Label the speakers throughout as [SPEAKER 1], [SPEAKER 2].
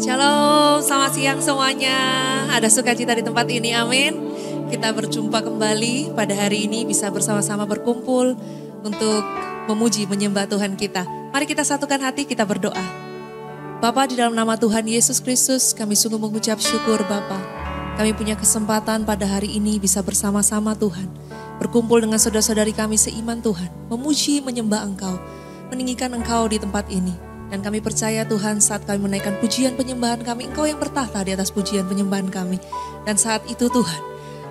[SPEAKER 1] Shalom, selamat siang semuanya. Ada sukacita di tempat ini, amin. Kita berjumpa kembali pada hari ini, bisa bersama-sama berkumpul untuk memuji, menyembah Tuhan kita. Mari kita satukan hati, kita berdoa. Bapa, di dalam nama Tuhan Yesus Kristus, kami sungguh mengucap syukur Bapa. Kami punya kesempatan pada hari ini bisa bersama-sama Tuhan. Berkumpul dengan saudara-saudari kami seiman Tuhan. Memuji, menyembah Engkau, meninggikan Engkau di tempat ini. Dan kami percaya Tuhan, saat kami menaikkan pujian penyembahan kami, Engkau yang bertahta di atas pujian penyembahan kami. Dan saat itu Tuhan,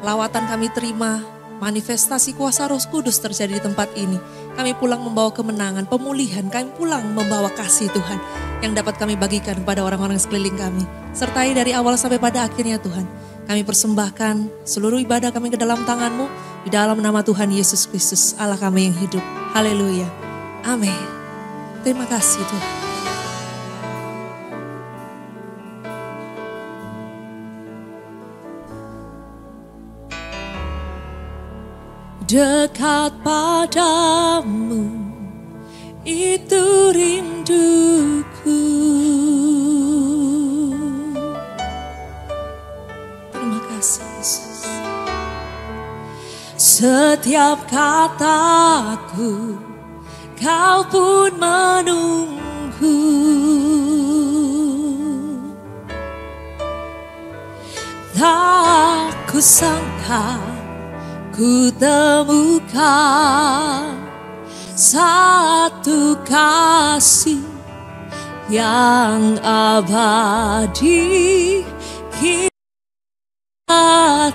[SPEAKER 1] lawatan kami terima, manifestasi kuasa Roh Kudus terjadi di tempat ini. Kami pulang membawa kemenangan, pemulihan, kami pulang membawa kasih Tuhan yang dapat kami bagikan kepada orang-orang sekeliling kami. Sertai dari awal sampai pada akhirnya Tuhan, kami persembahkan seluruh ibadah kami ke dalam tangan-Mu, di dalam nama Tuhan Yesus Kristus, Allah kami yang hidup. Haleluya. Amin. Terima kasih Tuhan. Dekat padamu, itu rinduku. Terima kasih Yesus. Setiap kataku, Kau pun menunggu. Tak kusangka ku temukan satu kasih yang abadi, kita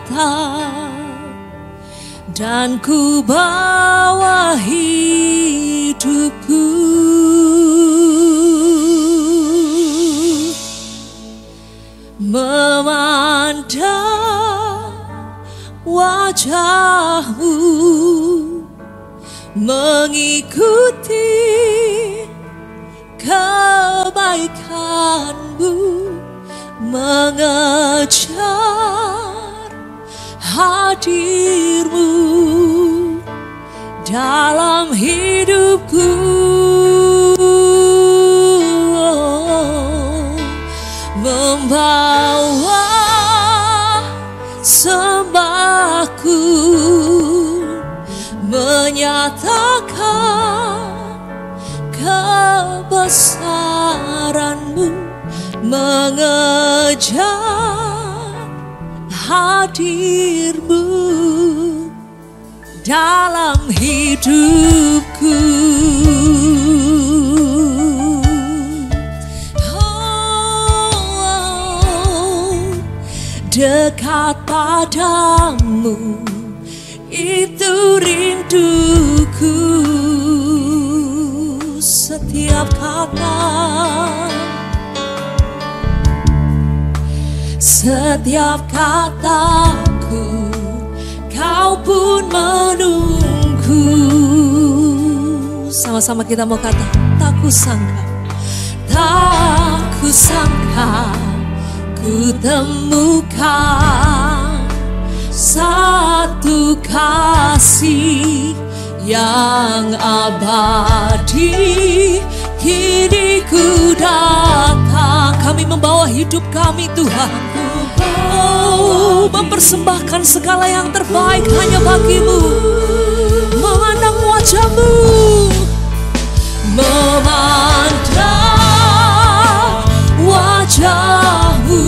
[SPEAKER 1] dan ku bawa hidupku memandang wajah-Mu, mengikuti kebaikan-Mu, mengejar hadir-Mu dalam hidupku. Membawa sembahku, menyatakan kebesaran-Mu, mengejar hadir-Mu dalam hidupku. Dekat padamu, itu rinduku. Setiap kata, setiap kataku, Kau pun menunggu. Sama-sama kita mau kata, tak kusangka, tak kusangka ku temukan satu kasih yang abadi. Kini ku datang, kami membawa hidup kami Tuhan. Oh, mempersembahkan segala yang terbaik hanya bagi-Mu. Memandang wajah-Mu, memandang wajah-Mu,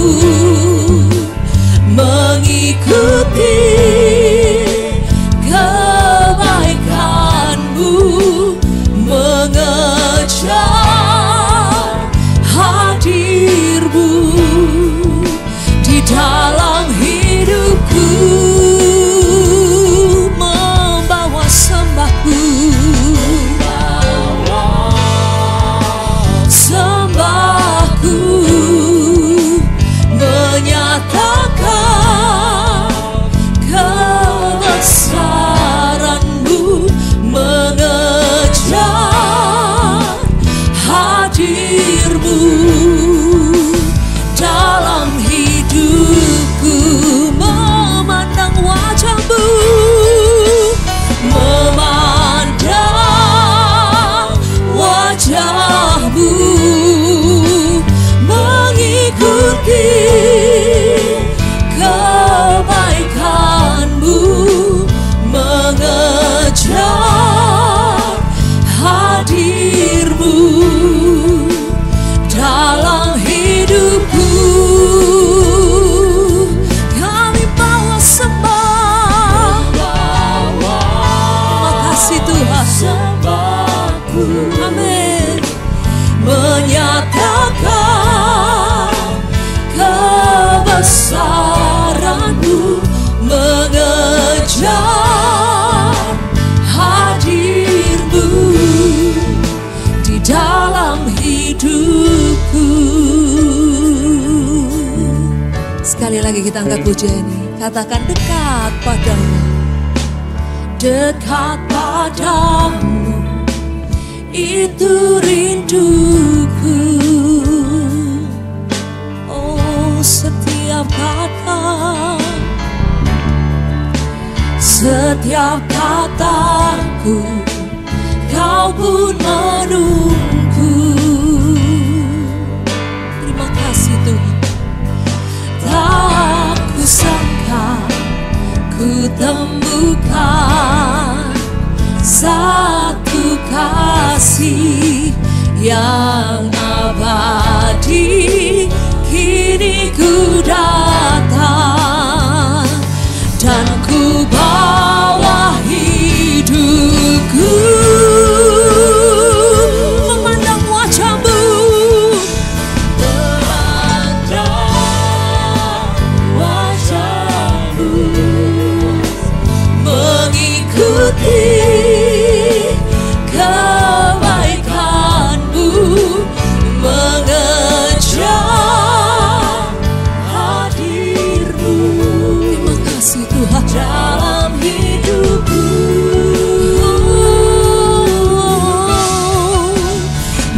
[SPEAKER 1] mengikuti kebaikan-Mu, mengejar hadir-Mu di dalam hidupku, membawa sembahku, membawa hidupku. Kami bawa sembah. Terima kasih Tuhan. Amin. Menyatakan kebesaran-Mu, mengejar hadir-Mu di dalam hidupku. Sekali lagi kita angkat pujian ini. Katakan dekat padamu, dekat padamu, itu rinduku. Oh, setiap kataku Kau pun menunggu. Terima kasih Tuhan. Tak kusangka ku temukan satu kasih yang abadi. Kini ku datang dan ku bawa hidupku, memandang wajah-Mu, mengikuti kebaikan-Mu, mengejar hadir-Mu. Terima kasih Tuhan dalam hidupku.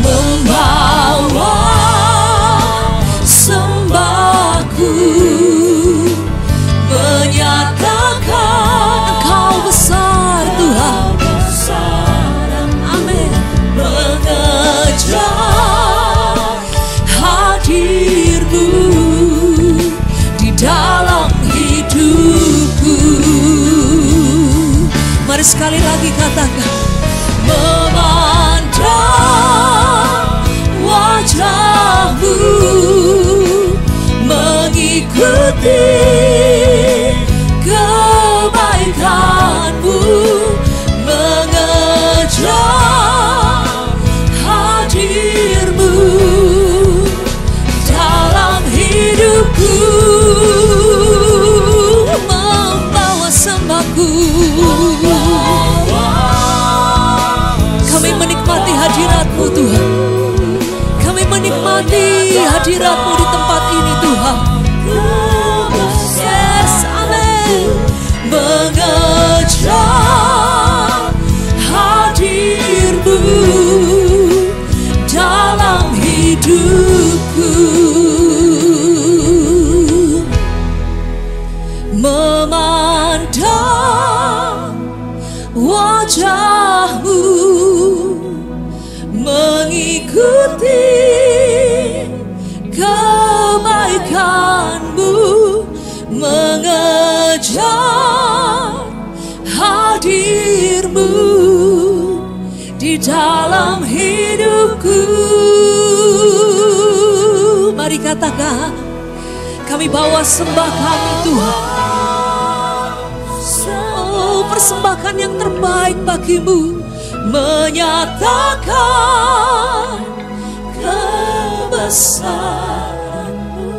[SPEAKER 1] Membawa sembahku, menyatakan Engkau besar Tuhan. Amin. Mengejar hadir-Mu di dalam hidupku. Mari sekali lagi katakan, memandang wajah-Mu, mengikuti kebaikan-Mu, mengejar hadir-Mu dalam hidupku. Membawa sembahku, kami menikmati hadirat-Mu Tuhan. Kami menikmati hadirat-Mu di tempat ini Tuhan. Yes, amin. Mengejar hadir-Mu dalam hidupku. Memandang wajah-Mu, mengikuti kebaikan-Mu, mengejar hadir-Mu di dalam hidupku. Mari katakan, kami bawa sembah kami Tuhan. Oh, persembahan yang terbaik bagi-Mu, menyatakan kebesaran-Mu,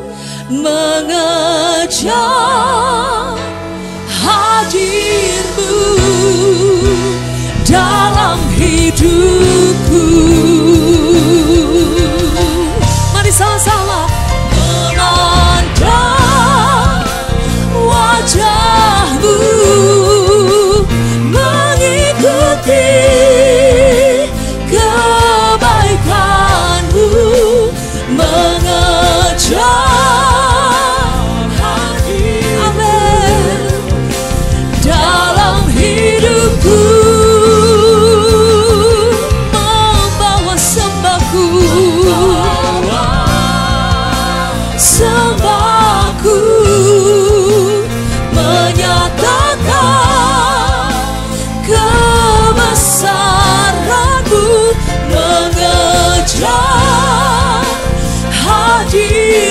[SPEAKER 1] mengejar hadir-Mu dalam hidupku. Mari sama-sama memandang wajah-Mu, mengikuti kebaikan-Mu, mengejar hadir, amin, dalam hidupku. Membawa sembahku, sembahku, menyatakan kebesaran-Mu, mengejar hadir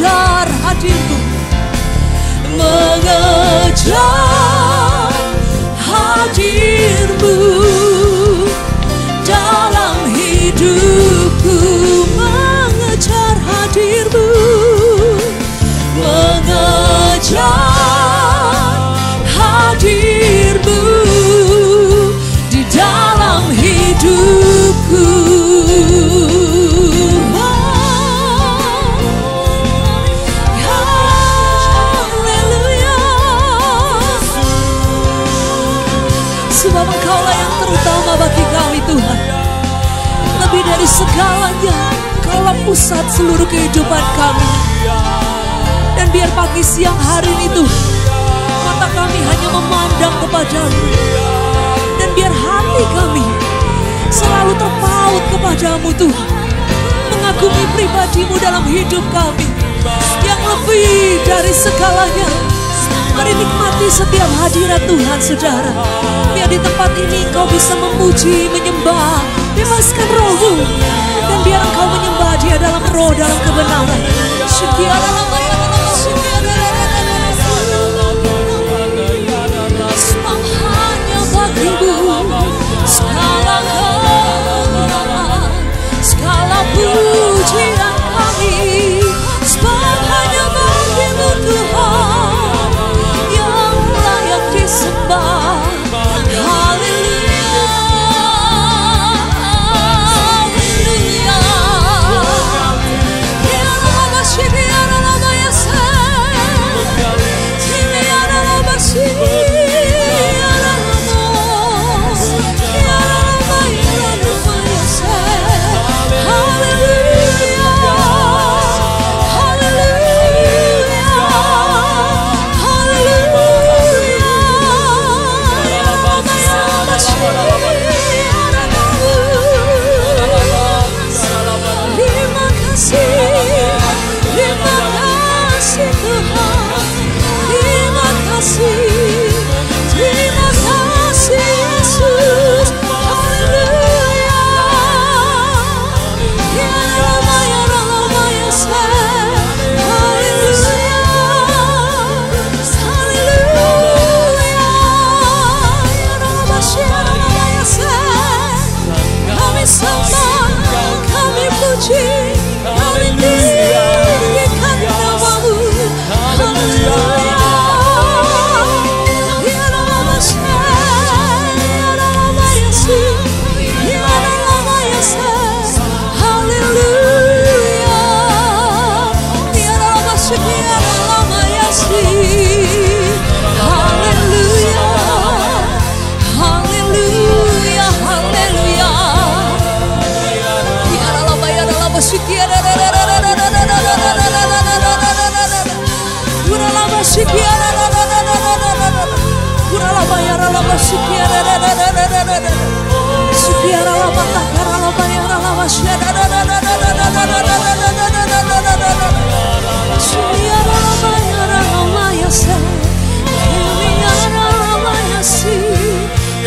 [SPEAKER 1] mengejar hadir-Mu, mengejar hadir-Mu dalam hidupku, mengejar hadir-Mu, mengejar hadir-Mu di dalam hidupku. Haleluya, sebab Engkau-lah yang terutama bagi kami Tuhan. Lebih dari segalanya, Engkau-lah pusat seluruh kehidupan kami. Dan biar pagi siang hari itu mata kami hanya memandang kepadamu, dan biar hati kami selalu terpaut kepadamu Tuhan, mengagumi pribadi-Mu dalam hidup kami yang lebih dari segalanya. Mari nikmati setiap hadirat Tuhan saudara. Biar di tempat ini Engkau bisa memuji, menyembah, bebaskan roh-Mu, dan biar Engkau menyembah Dia dalam roh, dalam kebenaran. Sebab hanya bagi-Mu segala kemuliaan, segala pujian kami. Sebab hanya bagi-Mu Tuhan yang layak disembah.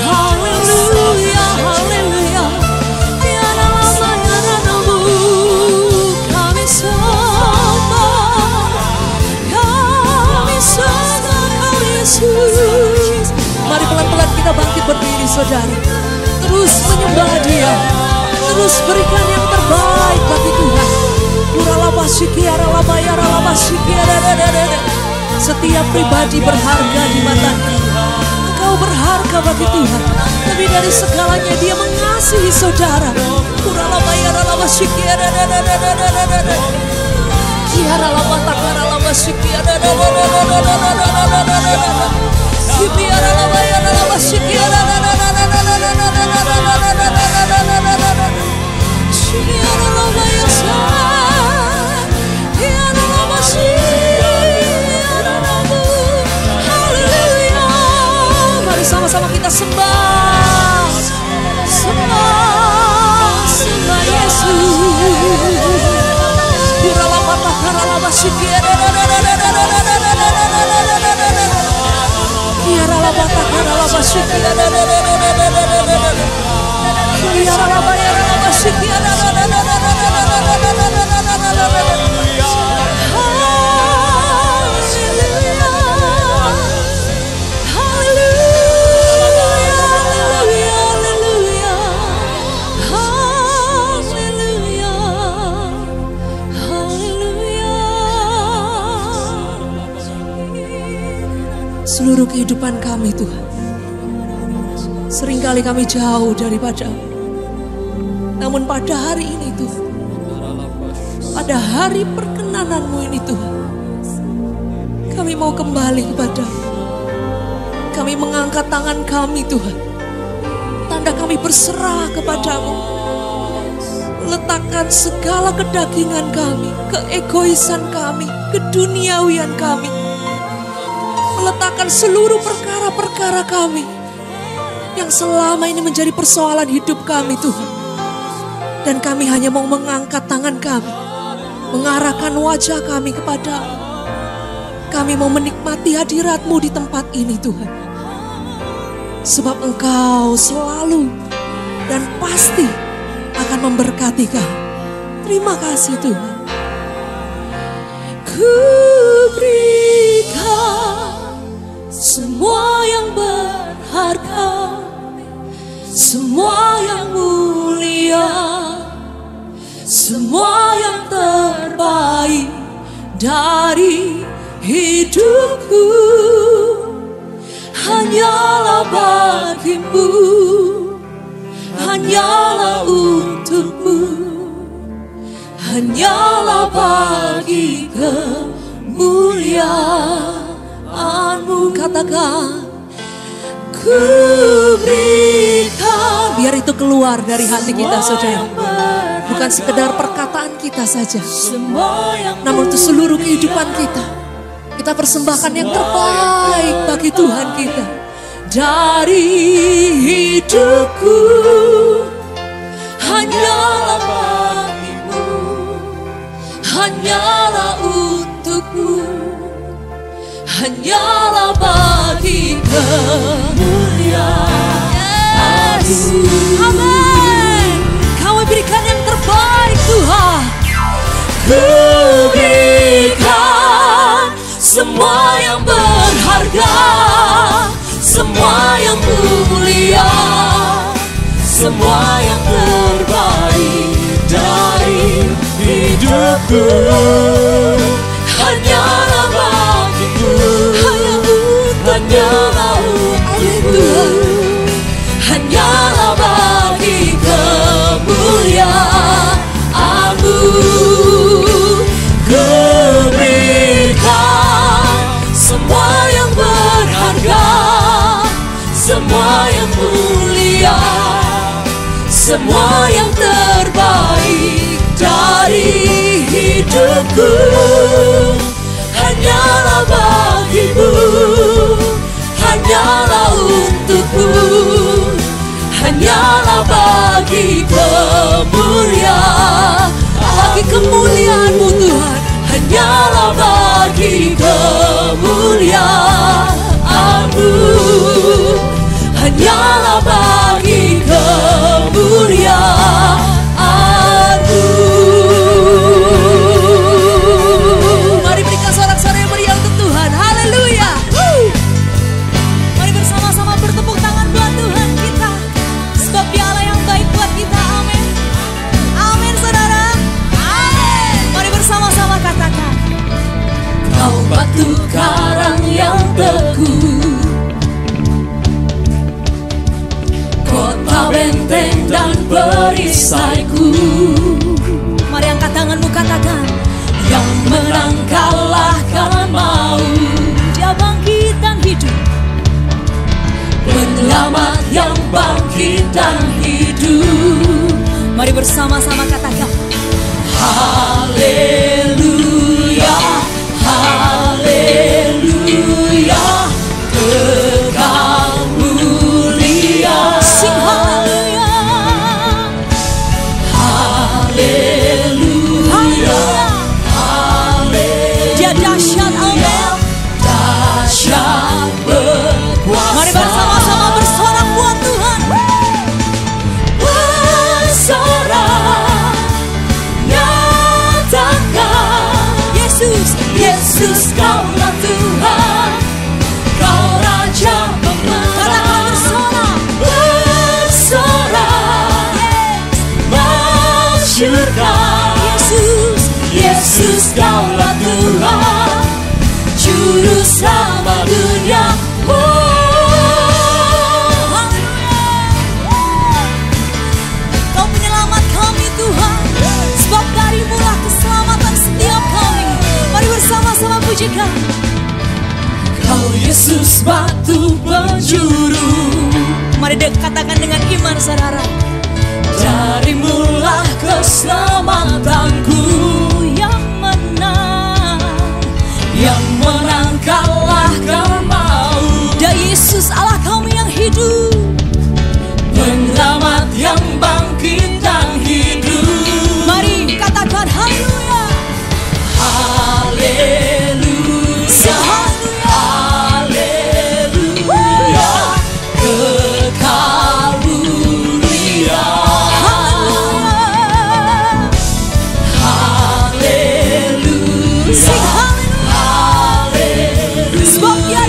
[SPEAKER 1] Haleluya, haleluya. Mari pelan-pelan kita bangkit berdiri saudara. Terus menyembah Dia, terus berikan yang terbaik bagi Tuhan. Setiap pribadi berharga di matanya. Engkau berharga bagi Tuhan. Lebih dari segalanya Dia mengasihi saudara. Mari sama-sama kita sembah, sembah, sembah Yesus. seluruh kehidupan kami Tuhan. Seringkali kami jauh daripada-Mu. Namun pada hari ini Tuhan, pada hari perkenanan-Mu ini Tuhan, kami mau kembali kepada-Mu. Kami mengangkat tangan kami Tuhan. Tanda kami berserah kepada-Mu. Letakkan segala kedagingan kami, keegoisan kami, keduniawian kami. Meletakkan seluruh perkara-perkara kami yang selama ini menjadi persoalan hidup kami Tuhan. Dan kami hanya mau mengangkat tangan kami, mengarahkan wajah kami kepada-Mu. Kami mau menikmati hadirat-Mu di tempat ini Tuhan. Sebab Engkau selalu dan pasti akan memberkati kami. Terima kasih Tuhan. Ku berikan semua yang berharga, semua yang mulia, semua yang terbaik dari hidupku. Hanyalah bagi-Mu, hanyalah untuk-Mu, hanyalah bagi kemuliaan-Mu. Katakan, ku berikan. Biar itu keluar dari hati kita saudara. Bukan sekedar perkataan kita saja, namun itu seluruh kehidupan kita. Kita persembahkan yang terbaik bagi Tuhan kita. Dari hidupku hanyalah bagi-Mu, hanyalah untuk-Mu, hanyalah bagi kemuliaan-Mu. Amin. Kau berikan yang terbaik Tuhan. Ku berikan semua yang berharga, semua yang mulia, semua yang terbaik dari hidupku. Hanyalah bagi-Mu, hanyalah untuk-Mu, hanyalah bagi kemuliaan-Mu. Ku berikan semua yang berharga, semua yang mulia, semua yang terbaik dari hidupku. Hanyalah bagi-Mu, hanyalah untuk-Mu, hanyalah bagi kemuliaan, bagi kemuliaan-Mu Tuhan. Hanyalah bagi kemuliaan-Mu, hanyalah bagi kemuliaan-Mu. Mari berikan sorak-sorai yang meriah untuk Tuhan. Haleluya. Mari bersama-sama bertepuk tangan buat Tuhan kita, sebab Dialah yang baik buat kita. Amin. Amin saudara. Amin. Mari bersama-sama katakan, Kau batu karang yang teguh, kota benteng dan perisaiku. Mari angkat tanganmu katakan, yang menang kalahkan maut, Dia bangkit dan hidup, penyelamat yang bangkit dan hidup. Mari bersama-sama katakan, haleluya, haleluya, kekal mulia. Sing haleluya, haleluya, haleluya. Dia dahsyat, amin. Dahsyat berkuasa. Mari bersama-sama bersorak buat Tuhan. Bersorak, nyanyi.
[SPEAKER 2] Yesus batu penjuru. Mari katakan dengan iman saudara. Darimulah keselamatanku, yang menang kalahkan maut. Ya Yesus Allah kami yang hidup, penyelamat yang bangkit dan hidup. Mari katakan haleluya. Haleluya, haleluya, kekal mulia. Haleluya, sing haleluya, sebab Dia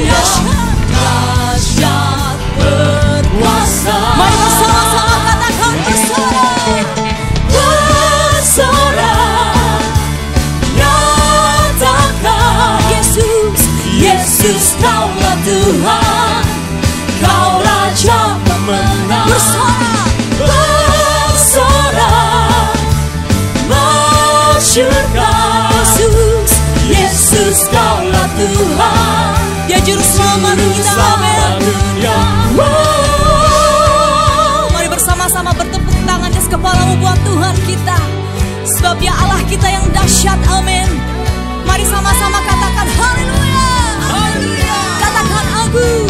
[SPEAKER 2] dahsyat berkuasa. Mari bersama-sama katakan bersorak, bersorak, nyatakan Yesus, Yesus Kaulah Tuhan, Kau Raja pemenang. Bersorak, bersorak, masyurkan Yesus, Yesus Kaulah Tuhan, Dia Juru Selamat kita. Amin. Mari bersama-sama bertepuk tangan di kepalamu buat Tuhan kita, sebab Dia Allah kita yang dahsyat. Amin. Mari sama-sama katakan haleluya. Haleluya. Katakan agung,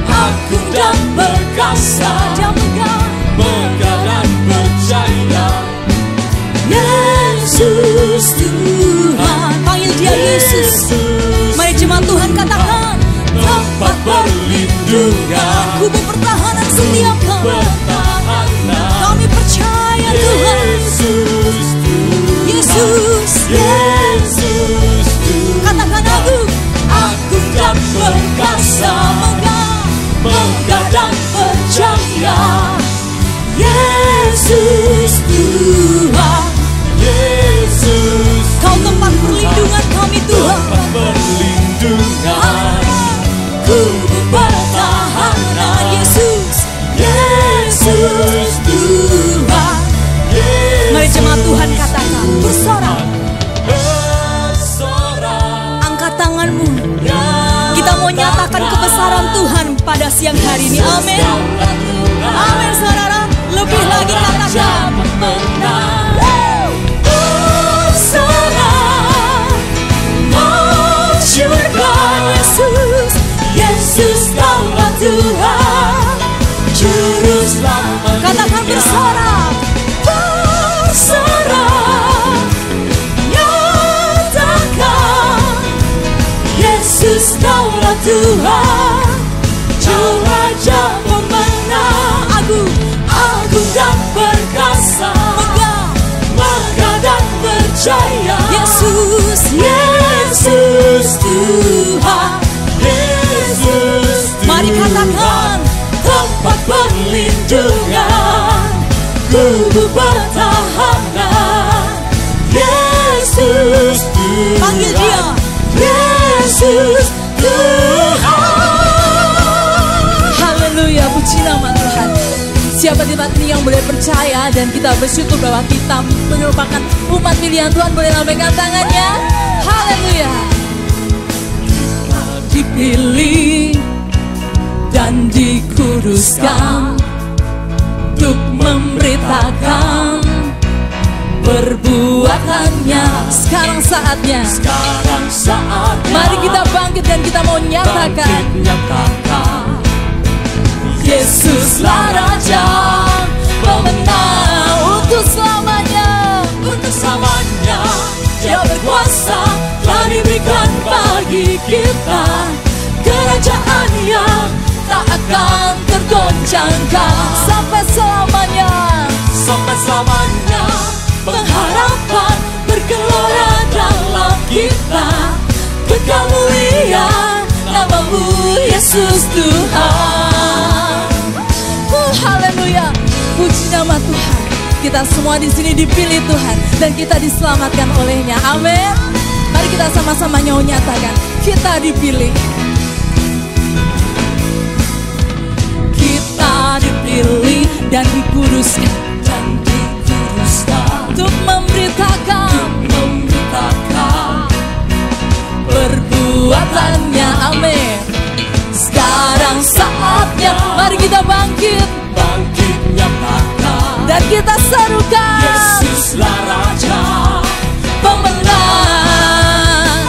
[SPEAKER 2] agung dan perkasa, Dia megah dan percaya. Yesus Tuhan, panggil Dia Yesus. Mari jemaat Tuhan katakan, tempat perlindungan, kubu pertahanan setiap kami. Kami percaya Tuhan. Yesus, Yesus, katakan agung, agung dan perkasa, megah dan percaya. Yesus Tuhan, Yesus, Kau tempat perlindungan kami Tuhan. Tempat perlindungan, kubu pertahanan. Yesus, Yesus Tuhan. Mari jemaat Tuhan katakan bersorak, bersorak. Angkat tanganmu, kita mau nyatakan kebesaran Tuhan pada siang hari ini. Amin. Amin saudara. Lebih lagi katakan bersorak, masyurkan Yesus, Yesus Kaulah Tuhan, Juru Selamat. Katakan bersorak, bersorak, nyatakan Yesus Kaulah Tuhan, Juru Raja pemenang. Agung, agung dan perkasa, megah dan percaya. Yesus, Yesus Tuhan, Yesus Tuhan. Mari katakan tempat perlindungan, kubu pertahanan. Yesus Tuhan, panggil Dia Yesus Tuhan. Haleluya, puji nama Tuhan. Siapa di tempat ini yang boleh percaya dan kita bersyukur bahwa kita merupakan umat pilihan Tuhan, boleh lambaikan tangannya. Haleluya. Kita dipilih dan dikuduskan untuk memberitakan perbuatannya. Sekarang saatnya, mari kita bangkit dan kita mau nyatakan, Yesuslah Raja pemenang untuk selamanya. Untuk selamanya Dia berkuasa, telah diberikan bagi kita kerajaan yang tak akan tergoncangkan sampai selamanya. Sampai selamanya pengharapan bergelora dalam kita, kekal mulia namamu Yesus Tuhan. Haleluya, puji nama Tuhan. Kita semua di sini dipilih Tuhan dan kita diselamatkan olehnya. Amin. Mari kita sama-sama nyatakan, kita dipilih. Kita dipilih dan dikuduskan untuk memberitakan perbuatannya. Amin. Sekarang saatnya, mari kita bangkit,
[SPEAKER 3] bangkit nyatakan,
[SPEAKER 2] dan kita serukan,
[SPEAKER 3] Yesuslah Raja,
[SPEAKER 2] pemenang.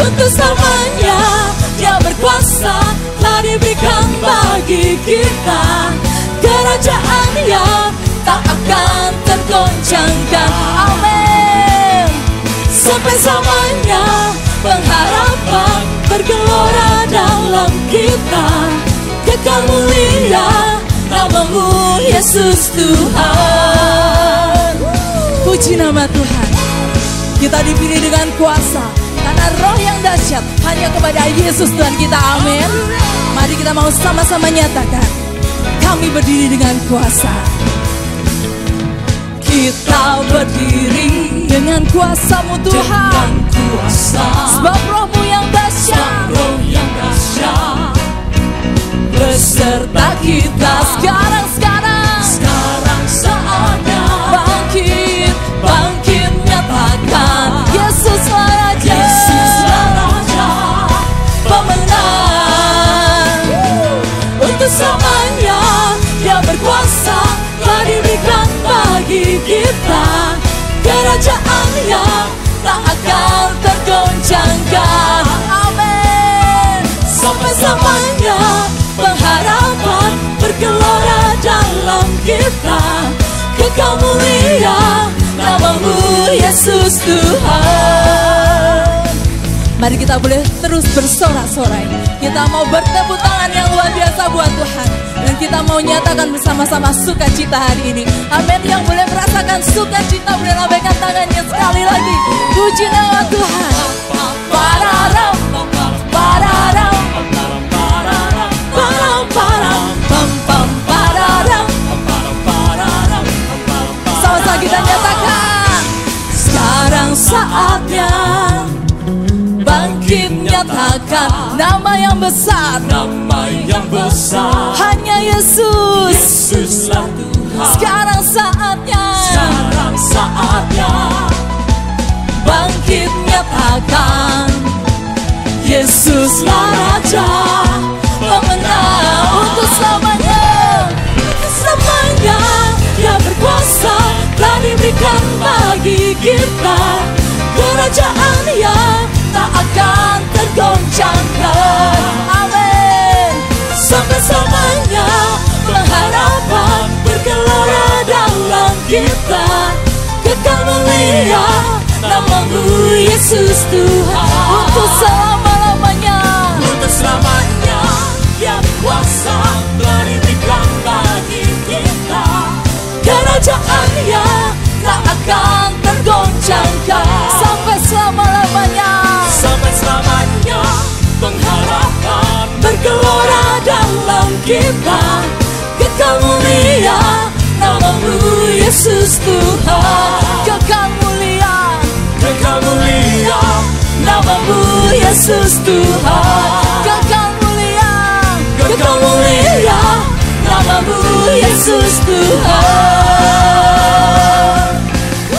[SPEAKER 2] Untuk selamanya Dia berkuasa, telah diberikan bagi kita kerajaan yang tak akan tergoncangkan. Amin. Sampai selamanya pengharapan bergelora dalam kita, kekal mulia namamu Yesus Tuhan. Puji nama Tuhan. Kita dipilih dengan kuasa karena roh yang dahsyat hanya kepada Yesus Tuhan kita. Amin. Mari kita mau sama-sama nyatakan, kami berdiri dengan kuasa. Kita berdiri dengan kuasa-Mu Tuhan,
[SPEAKER 3] kuasa,
[SPEAKER 2] sebab roh-Mu yang dahsyat,
[SPEAKER 3] roh yang dahsyat,
[SPEAKER 2] beserta kita sekarang saatnya bangkit, bangkit nyatakan, Yesuslah Raja,
[SPEAKER 3] Yesuslah Raja,
[SPEAKER 2] pemenang. Untuk selamanya Dia berkuasa, telah diberikan bagi kita kerajaan yang tak akan tergoncangkan. Amin. Sampai selamanya pengharapan bergelora dalam kita, kekal mulia namamu Yesus Tuhan. Mari kita boleh terus bersorak-sorai. Kita mau bertepuk tangan yang luar biasa buat Tuhan, dan kita mau nyatakan bersama-sama sukacita hari ini. Amin. Yang boleh merasakan sukacita boleh lambaikan tangannya sekali lagi. Puji nama Tuhan. Pararam, pararam, param, param, pam, pam, pararam. Sama-sama kita nyatakan, sekarang saatnya bangkit nyatakan nama yang besar,
[SPEAKER 3] nama yang besar,
[SPEAKER 2] hanya Yesus.
[SPEAKER 3] Yesuslah Tuhan.
[SPEAKER 2] Sekarang saatnya,
[SPEAKER 3] Sekarang saatnya
[SPEAKER 2] bangkit nyatakan, Yesuslah Raja, pemenang. Untuk selamanya, untuk selamanya Dia berkuasa, telah diberikan bagi kita kerajaan yang tak akan tergoncangkan. Amin. Sampai selamanya pengharapan bergelora dalam kita, kekal mulia namamu Yesus Tuhan. Untuk selama-lamanya,
[SPEAKER 3] untuk selamanya Dia kuasa, telah diberikan bagi kita
[SPEAKER 2] kerajaan yang tak akan tergoncangkan. Sampai selama-lamanya,
[SPEAKER 3] sampai selamanya pengharapan
[SPEAKER 2] bergelora dalam kita, kekal mulia namamu Yesus Tuhan. Kekal mulia,
[SPEAKER 3] kekal mulia
[SPEAKER 2] namamu Yesus Tuhan. Kekal mulia, kekal mulia namamu Yesus Tuhan.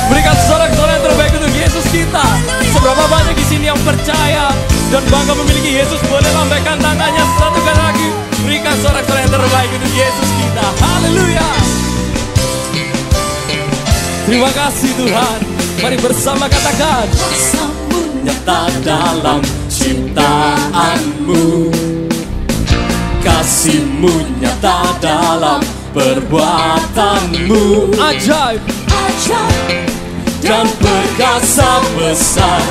[SPEAKER 3] Berikan sorak-sorai yang terbaik untuk Yesus kita. Seberapa banyak di sini yang percaya dan bangga memiliki Yesus, boleh lambaikan tangannya satu kali lagi. Berikan sorak-sorai yang terbaik untuk Yesus kita. Haleluya. Terima kasih Tuhan. Mari bersama katakan,
[SPEAKER 2] Kuasa-Mu
[SPEAKER 3] nyata dalam ciptaanmu, kasih-Mu nyata dalam perbuatanmu, ajaib
[SPEAKER 2] ajaib
[SPEAKER 3] dan perkasa besar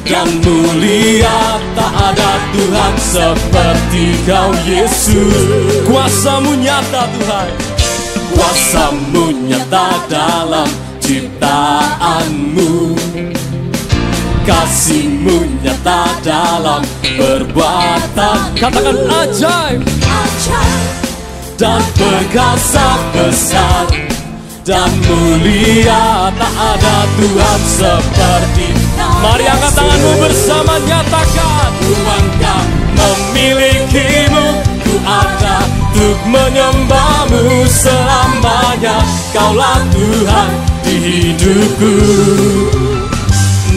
[SPEAKER 3] dan mulia, tak ada Tuhan seperti Kau Yesus. Kuasa-Mu nyata Tuhan, kuasa-Mu nyata dalam ciptaanmu, kasih-Mu nyata dalam perbuatan. Katakan ajaib
[SPEAKER 2] ajaib
[SPEAKER 3] dan perkasa besar dan mulia, tak ada Tuhan seperti. Mari angkat tanganmu bersama, nyatakan, ku bangga memilikimu, ku ada untuk menyembahmu selamanya. Kaulah Tuhan di hidupku,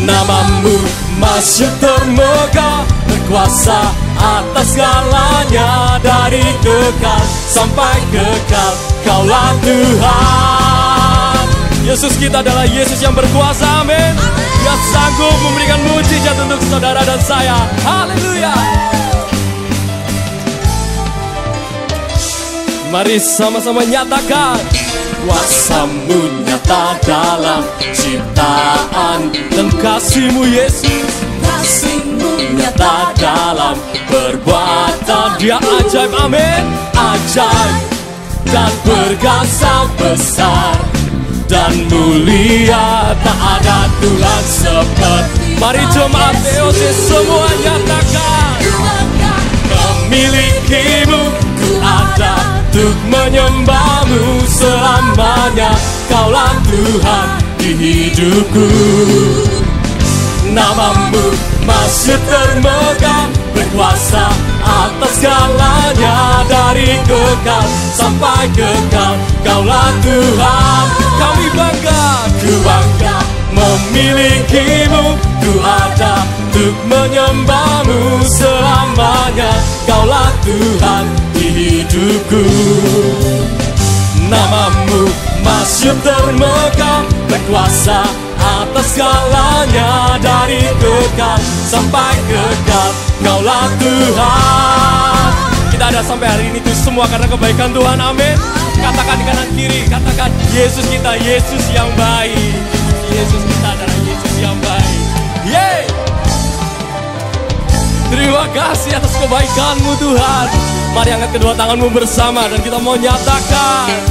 [SPEAKER 3] namamu masyhur termegah, berkuasa atas segalanya, dari kekal sampai kekal, Kaulah Tuhan. Yesus kita adalah Yesus yang berkuasa, amin. Dia sanggup memberikan mujizat untuk saudara dan saya. Haleluya. Mari sama-sama nyatakan, kuasa-Mu nyata dalam ciptaan, dan kasih-Mu Yesus, kasih-Mu nyata dalam perbuatan. Dia ajaib, amin. Ajaib dan berkuasa besar dan mulia, tak ada Tuhan seperti. Mari jemaat DOC semua nyatakan, memilikimu ku ada, untuk menyembah-Mu selamanya. Kaulah Tuhan di hidupku. Nama-Mu masih termegah, berkuasa atas segalanya, dari kekal sampai kekal, Kaulah Tuhan. Kami bangga, ku bangga memilikimu, ku ada untuk menyembah-Mu selamanya. Kaulah Tuhan di hidupku. Nama-Mu masih termegah, berkuasa atas segalanya, dari kekal sampai kekal, Kaulah Tuhan. Kita ada sampai hari ini itu semua karena kebaikan Tuhan, amin. Katakan di kanan kiri, katakan Yesus kita, Yesus yang baik. Yesus kita adalah Yesus yang baik. Yeay. Terima kasih atas kebaikan-Mu Tuhan. Mari angkat kedua tangan-Mu bersama dan kita mau nyatakan,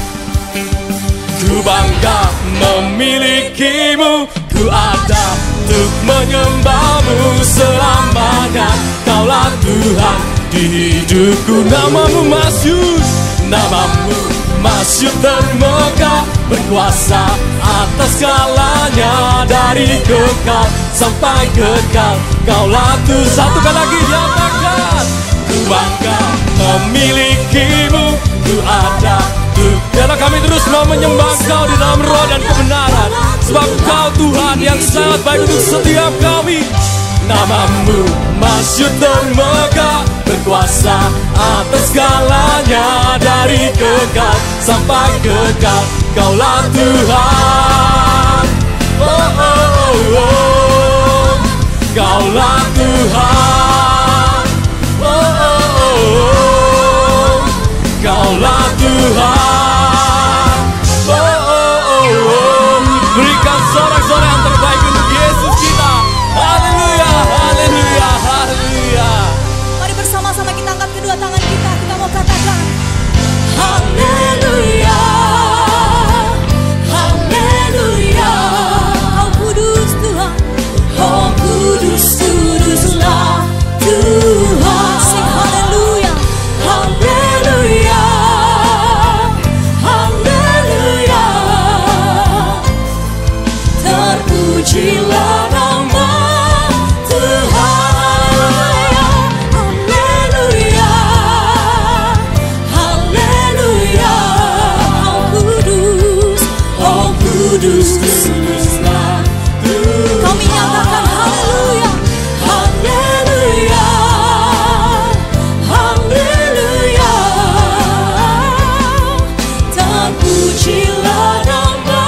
[SPEAKER 3] ku bangga memilikimu, ku ada untuk menyembah-Mu selamanya. Kaulah Tuhan di hidupku. Nama-Mu masyhur, nama-Mu masyhur termegah, berkuasa atas segalanya, dari kekal sampai kekal, Kaulah Tuhan. Satu kali lagi nyatakan, ku bangga memilikimu, ku ada untuk. Biarlah kami terus mau menyembah Kau di dalam roh dan kebenaran, sebab Kau Tuhan yang sangat baik untuk setiap kami. Nama-Mu masyhur termegah, berkuasa atas segalanya, dari kekal sampai kekal, Kaulah Tuhan. Oh, oh, oh, oh. Kaulah Tuhan. Oh, oh, oh, oh. Kaulah Tuhan. Oh, oh, oh, oh. Berikan sorak-sorai yang terbaik untuk Yesus kita. Haleluya, haleluya, haleluya.
[SPEAKER 2] Mari bersama-sama kita angkat kedua tangan kita mau katakan, haleluya, haleluya. Oh kudus Tuhan, oh kudus, kuduslah Tuhan. Sing haleluya, haleluya, haleluya. Terpujilah nama kudus, kuduslah Tuhan. Kami nyatakan haleluya, haleluya, haleluya. Terpujilah nama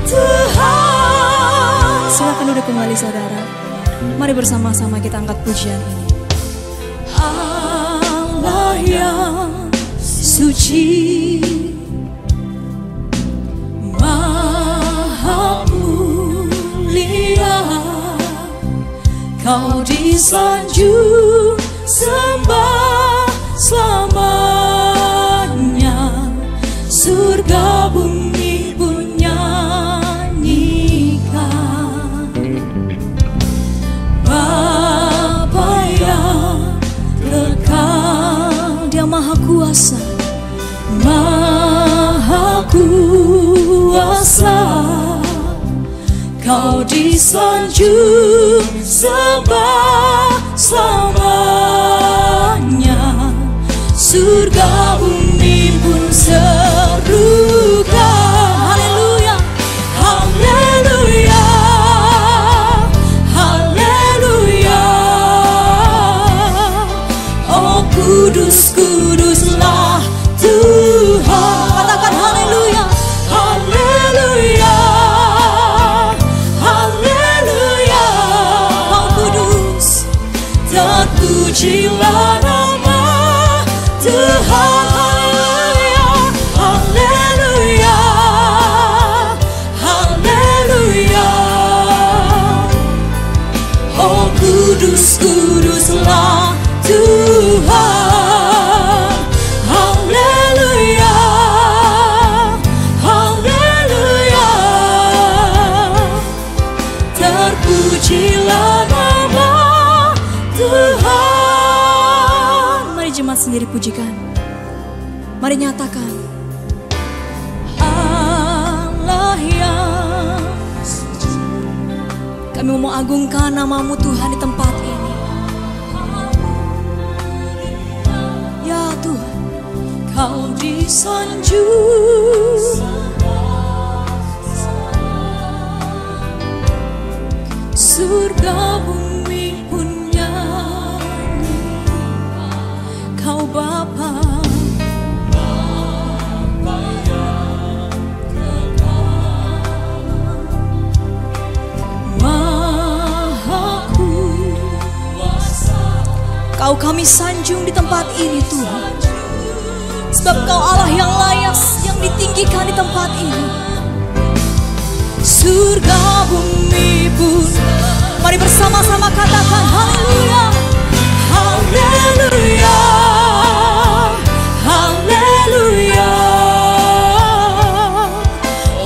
[SPEAKER 2] Tuhan. Silakan duduk kembali saudara. Mari bersama-sama kita angkat pujian ini. Allah yang suci, Maha mulia, Kau disanjung sembah selamanya. Surga bumi pun nyanyikan, Bapa yang kekal. Dia Maha Kuasa, Maha Kuasa. Kau disanjung sembah selamanya. Surga bumi pun serukan. Haleluya, haleluya, haleluya. kudus, kuduslah Tuhan. Haleluya, haleluya. Terpujilah nama Tuhan. Mari jemaat sendiri pujikan. Mari nyatakan. Allah yang kami mau agungkan namamu Tuhan di tempat ini. Ya Tuhan, Kau disanjung, surga bumi pun nyanyi, Kau Bapa. Kau kami sanjung di tempat ini Tuhan. Sebab Kau Allah yang layak, yang ditinggikan di tempat ini. Surga bumi pun. Mari bersama-sama katakan haleluya, haleluya, haleluya.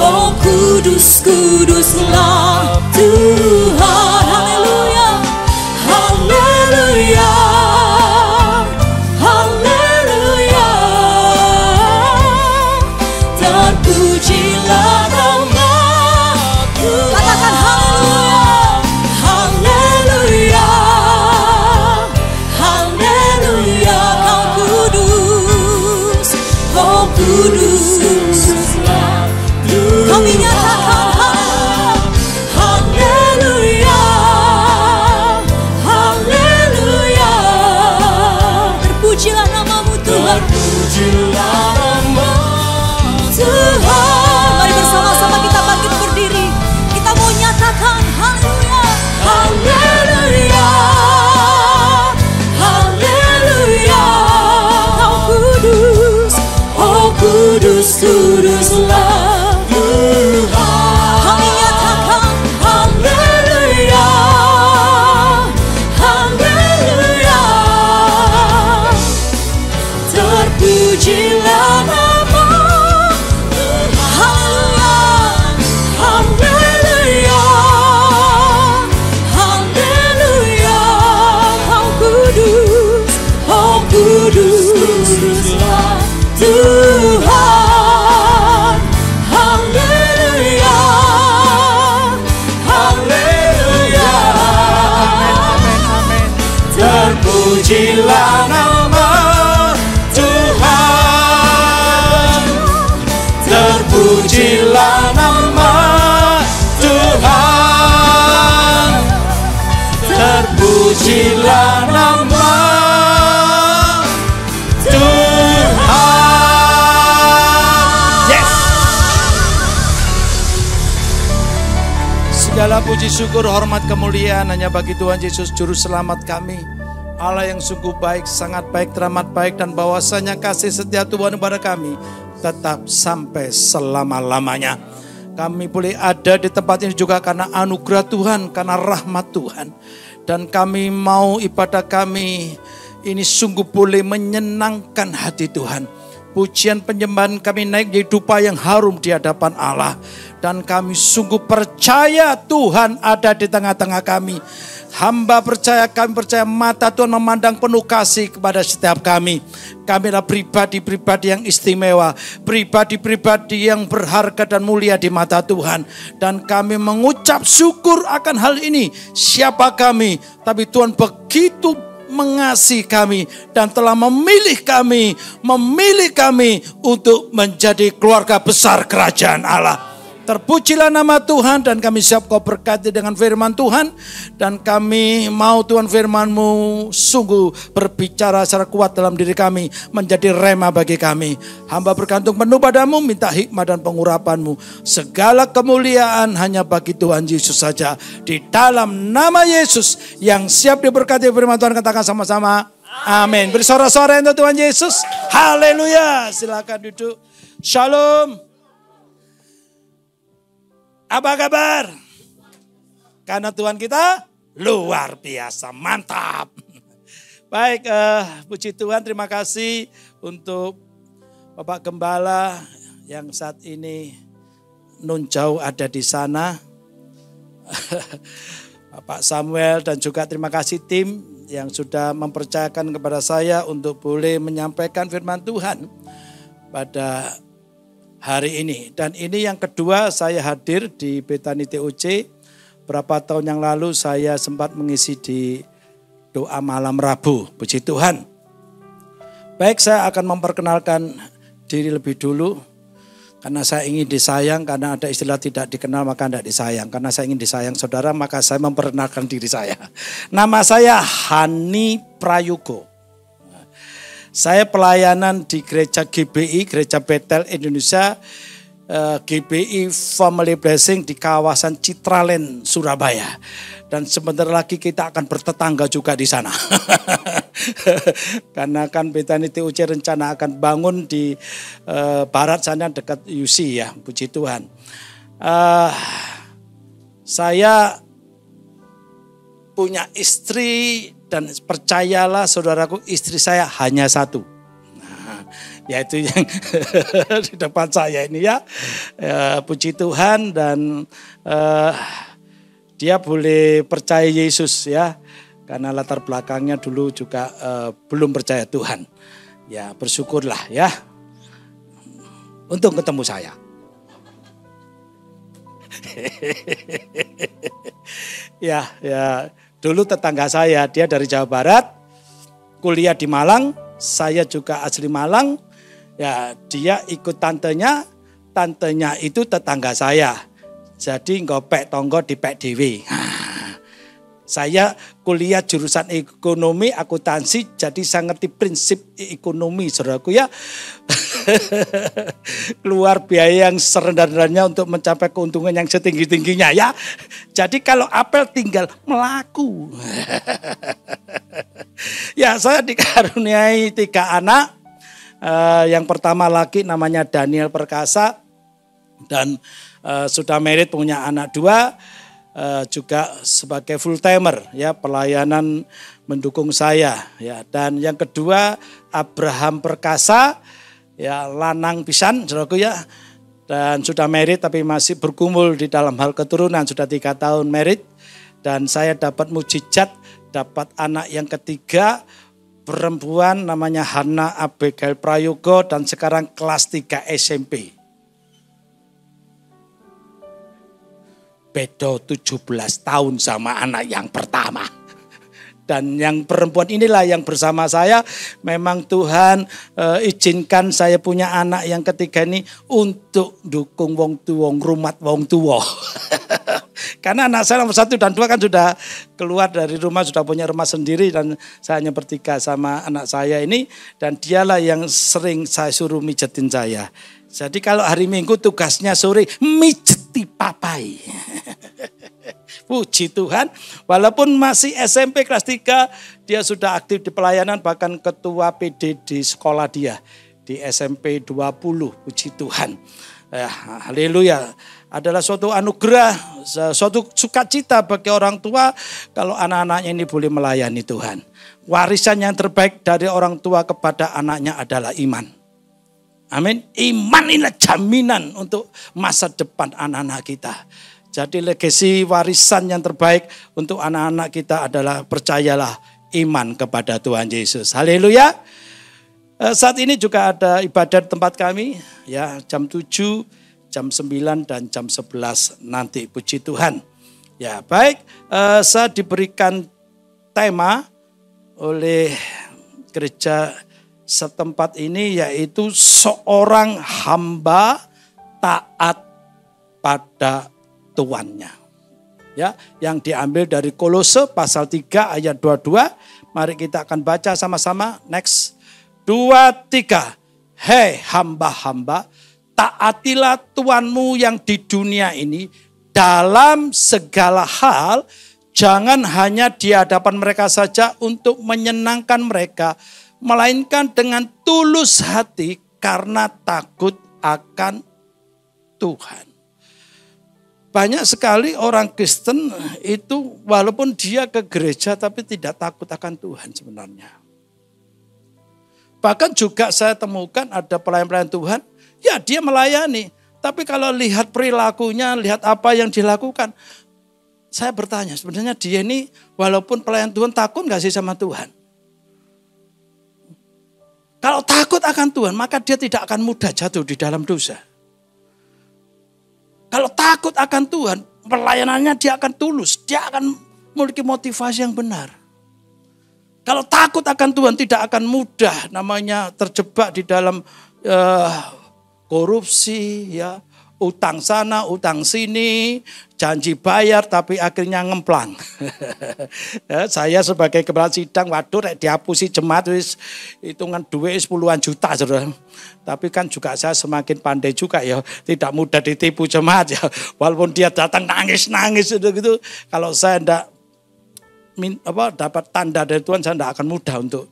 [SPEAKER 2] Oh kudus, kuduslah Tuhan. Haleluya, haleluya. Terpujilah nama Tuhan. Katakan haleluya, haleluya, haleluya. Kau kudus, kuduslah Tuhan. Kami nyatakan haleluya, haleluya. Terpujilah namamu Tuhan. Terpujilah nama Tuhan. Mari bersama-sama kita bangkit berdiri. Kita mau nyatakan haleluya, haleluya, haleluya. Kau kudus, oh kudus, kuduslah Tuhan. Kami nyatakan haleluya, haleluya. Terpujilah nama kuduslah Tuhan. Haleluya, haleluya.
[SPEAKER 4] Amin, amin.
[SPEAKER 2] Terpujilah nama Tuhan. Terpujilah nama Tuhan. Terpujilah nama
[SPEAKER 4] Segala puji syukur, hormat, kemuliaan hanya bagi Tuhan Yesus Juru Selamat kami. Allah yang sungguh baik, sangat baik, teramat baik. Dan bahwasanya kasih setia Tuhan kepada kami tetap sampai selama-lamanya. Kami boleh ada di tempat ini juga karena anugerah Tuhan, karena rahmat Tuhan. Dan kami mau ibadah kami ini sungguh boleh menyenangkan hati Tuhan. Pujian penyembahan kami naik jadi dupa yang harum di hadapan Allah. Dan kami sungguh percaya Tuhan ada di tengah-tengah kami. Hamba percaya, kami percaya mata Tuhan memandang penuh kasih kepada setiap kami. Kami adalah pribadi-pribadi yang istimewa. Pribadi-pribadi yang berharga dan mulia di mata Tuhan. Dan kami mengucap syukur akan hal ini. Siapa kami? Tapi Tuhan begitu mengasihi kami dan telah memilih kami untuk menjadi keluarga besar kerajaan Allah. Terpujilah nama Tuhan dan kami siap Kau berkati dengan firman Tuhan. Dan kami mau Tuhan firman-Mu sungguh berbicara secara kuat dalam diri kami. Menjadi rema bagi kami. Hamba bergantung penuh padamu, minta hikmat dan pengurapan-Mu. Segala kemuliaan hanya bagi Tuhan Yesus saja. Di dalam nama Yesus yang siap diberkati firman Tuhan, katakan sama-sama. Amin. Beri sorak-sorai untuk Tuhan Yesus. Haleluya. Silakan duduk. Shalom. Apa kabar? Karena Tuhan kita Luar biasa, mantap. Baik, puji Tuhan, terima kasih untuk Bapak Gembala yang saat ini nun jauh ada di sana. Bapak Samuel dan juga terima kasih tim yang sudah mempercayakan kepada saya untuk boleh menyampaikan firman Tuhan pada hari ini. Dan ini yang kedua saya hadir di Betani TOC. Berapa tahun yang lalu saya sempat mengisi di doa malam Rabu. Puji Tuhan. Baik, saya akan memperkenalkan diri lebih dulu. Karena saya ingin disayang, karena ada istilah tidak dikenal maka tidak disayang. Karena saya ingin disayang saudara, maka saya memperkenalkan diri saya. Nama saya Hani Prayogo. Saya pelayanan di gereja GBI, Gereja Betel Indonesia, GBI Family Blessing di kawasan Citraland, Surabaya. Dan sebentar lagi kita akan bertetangga juga di sana. Karena kan Betani TOC rencana akan bangun di barat sana dekat UC ya, puji Tuhan. Saya punya istri dan percayalah saudaraku, istri saya hanya satu. Nah, yaitu yang di depan saya ini ya. Puji Tuhan dan dia boleh percaya Yesus ya. Karena latar belakangnya dulu juga belum percaya Tuhan. Ya bersyukurlah ya. Untuk ketemu saya. Ya dulu tetangga saya, dia dari Jawa Barat. Kuliah di Malang, saya juga asli Malang. Ya dia ikut tantenya itu tetangga saya. Jadi ngopek tonggo dipek dewe. Saya kuliah jurusan ekonomi akuntansi, jadi saya ngerti prinsip ekonomi, saudaraku ya. Keluar biaya yang serendah-rendahnya untuk mencapai keuntungan yang setinggi-tingginya ya. Jadi kalau apel tinggal melaku. Ya saya dikaruniai 3 anak. Yang pertama laki namanya Daniel Perkasa dan sudah married punya anak 2. Juga sebagai full timer ya, pelayanan mendukung saya ya. Dan yang kedua Abraham Perkasa ya, lanang pisan saudaraku ya, dan sudah married tapi masih bergumul di dalam hal keturunan, sudah 3 tahun married. Dan saya dapat mujizat, dapat anak yang ketiga perempuan namanya Hana Abigail Prayogo dan sekarang kelas 3 SMP. Beda 17 tahun sama anak yang pertama. Dan yang perempuan inilah yang bersama saya. Memang Tuhan izinkan saya punya anak yang ketiga ini untuk dukung wong tua, rumat wong tua. Karena anak saya nomor 1 dan 2 kan sudah keluar dari rumah, sudah punya rumah sendiri. Dan saya hanya bertiga sama anak saya ini. Dan dialah yang sering saya suruh mijetin saya. Jadi kalau hari Minggu tugasnya sore mijeti papai. Puji Tuhan, walaupun masih SMP kelas 3, dia sudah aktif di pelayanan, bahkan ketua PD di sekolah dia di SMP 20. Puji Tuhan. Haleluya. Adalah suatu anugerah, suatu sukacita bagi orang tua kalau anak-anaknya ini boleh melayani Tuhan. Warisan yang terbaik dari orang tua kepada anaknya adalah iman. Amin. Iman inilah jaminan untuk masa depan anak-anak kita. Jadi legasi warisan yang terbaik untuk anak-anak kita adalah percayalah iman kepada Tuhan Yesus. Haleluya. Saat ini juga ada ibadat tempat kami ya, jam 7, jam 9 dan jam 11 nanti. Puji Tuhan. Ya, baik, saya diberikan tema oleh gereja setempat ini yaitu seorang hamba taat pada tuannya. Ya, yang diambil dari Kolose pasal 3 ayat 22. Mari kita akan baca sama-sama. Next. 2, 3. Hei hamba-hamba, taatilah Tuanmu yang di dunia ini dalam segala hal. Jangan hanya di hadapan mereka saja untuk menyenangkan mereka, melainkan dengan tulus hati karena takut akan Tuhan. banyak sekali orang Kristen itu walaupun dia ke gereja tapi tidak takut akan Tuhan sebenarnya. Bahkan juga saya temukan ada pelayan-pelayan Tuhan, ya dia melayani. Tapi kalau lihat perilakunya, lihat apa yang dilakukan, saya bertanya sebenarnya dia ini walaupun pelayan Tuhan takut gak sih sama Tuhan? Kalau takut akan Tuhan maka dia tidak akan mudah jatuh di dalam dosa. Kalau takut akan Tuhan, pelayanannya dia akan tulus. Dia akan memiliki motivasi yang benar. Kalau takut akan Tuhan tidak akan mudah namanya terjebak di dalam korupsi, ya, utang sana, utang sini, janji bayar tapi akhirnya ngemplang. Ya, saya sebagai kepala sidang, waduh rek dihapusi jemaat wis hitungan duit puluhan juta, saudara. Tapi kan juga saya semakin pandai juga ya, tidak mudah ditipu jemaat ya. Walaupun dia datang nangis-nangis gitu. Kalau saya dapat tanda dari Tuhan, saya tidak akan mudah untuk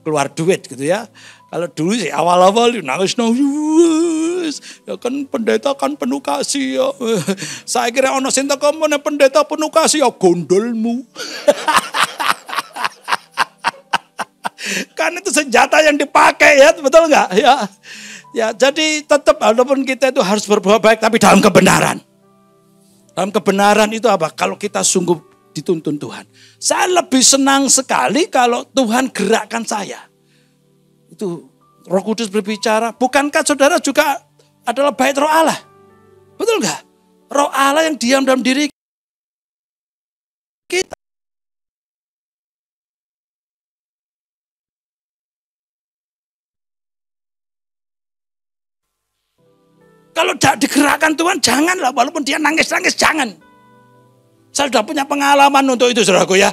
[SPEAKER 4] keluar duit gitu ya. Kalau dulu sih awal-awal nangis-nangis, ya kan pendeta kan penuh kasih ya. Saya kira ono sing teko meneh pendeta penuh kasih ya gondolmu. Kan itu senjata yang dipakai ya, betul enggak? Ya. Ya, jadi tetap walaupun kita itu harus berbuat baik tapi dalam kebenaran. Dalam kebenaran itu apa? Kalau kita sungguh dituntun Tuhan. Saya lebih senang sekali kalau Tuhan gerakkan saya. Itu Roh Kudus berbicara. Bukankah saudara juga adalah bait Roh Allah? Betul enggak? Roh Allah yang diam dalam diri kita. Kalau tidak digerakkan Tuhan, janganlah. Walaupun dia nangis-nangis, jangan. Saya sudah punya pengalaman untuk itu, saudaraku ya.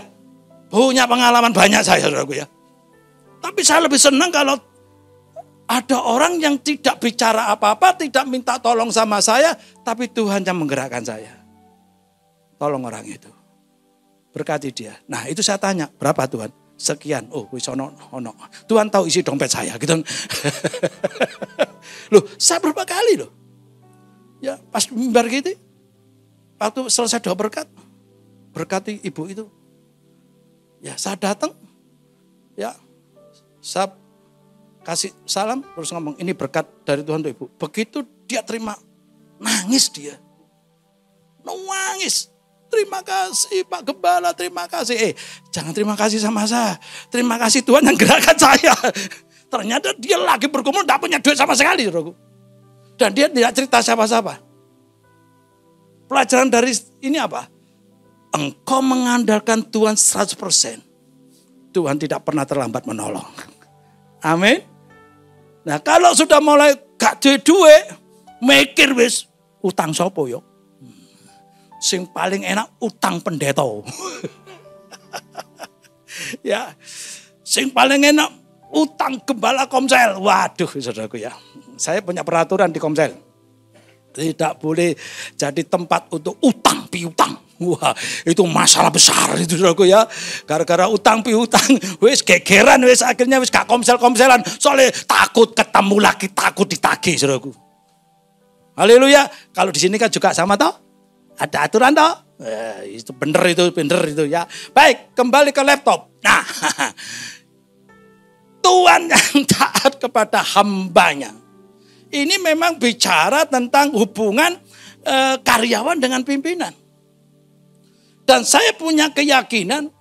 [SPEAKER 4] Punya pengalaman banyak saya, saudaraku ya. Tapi saya lebih senang kalau ada orang yang tidak bicara apa-apa, tidak minta tolong sama saya, tapi Tuhan yang menggerakkan saya. Tolong orang itu. Berkati dia. Nah itu saya tanya, berapa Tuhan? Sekian. Oh, wis ono. Tuhan tahu isi dompet saya gitu. Loh, saya berapa kali loh. Ya, pas mimbar gitu. Waktu selesai doa berkat, berkati ibu itu. Ya, saya datang. Ya, saya kasih salam terus ngomong ini berkat dari Tuhan untuk ibu. Begitu dia terima, nangis dia. Nangis. Terima kasih Pak Gembala, terima kasih. Jangan terima kasih sama saya. Terima kasih Tuhan yang gerakkan saya. Ternyata dia lagi bergumul, tidak punya duit sama sekali. Dan dia tidak cerita siapa-siapa. Pelajaran dari ini apa? Engkau mengandalkan Tuhan 100%. Tuhan tidak pernah terlambat menolong. Amin. Nah kalau sudah mulai gak duit, mikir wis utang sopo yo. Sing paling enak utang pendeta. Ya, sing paling enak utang gembala Komsel. Waduh, saudaraku ya. Saya punya peraturan di Komsel. Tidak boleh jadi tempat untuk utang piutang. Wah, itu masalah besar itu saudaraku ya. Gara-gara utang piutang, wis gegeran wis akhirnya wis gak komsel-komselan. Soalnya takut ketemu lagi, takut ditagih saudaraku. Haleluya. Kalau di sini kan juga sama toh? Ada aturan toh? Itu bener itu ya. Baik, kembali ke laptop. Nah, Tuhan yang taat kepada hambanya. Ini memang bicara tentang hubungan karyawan dengan pimpinan. Dan saya punya keyakinan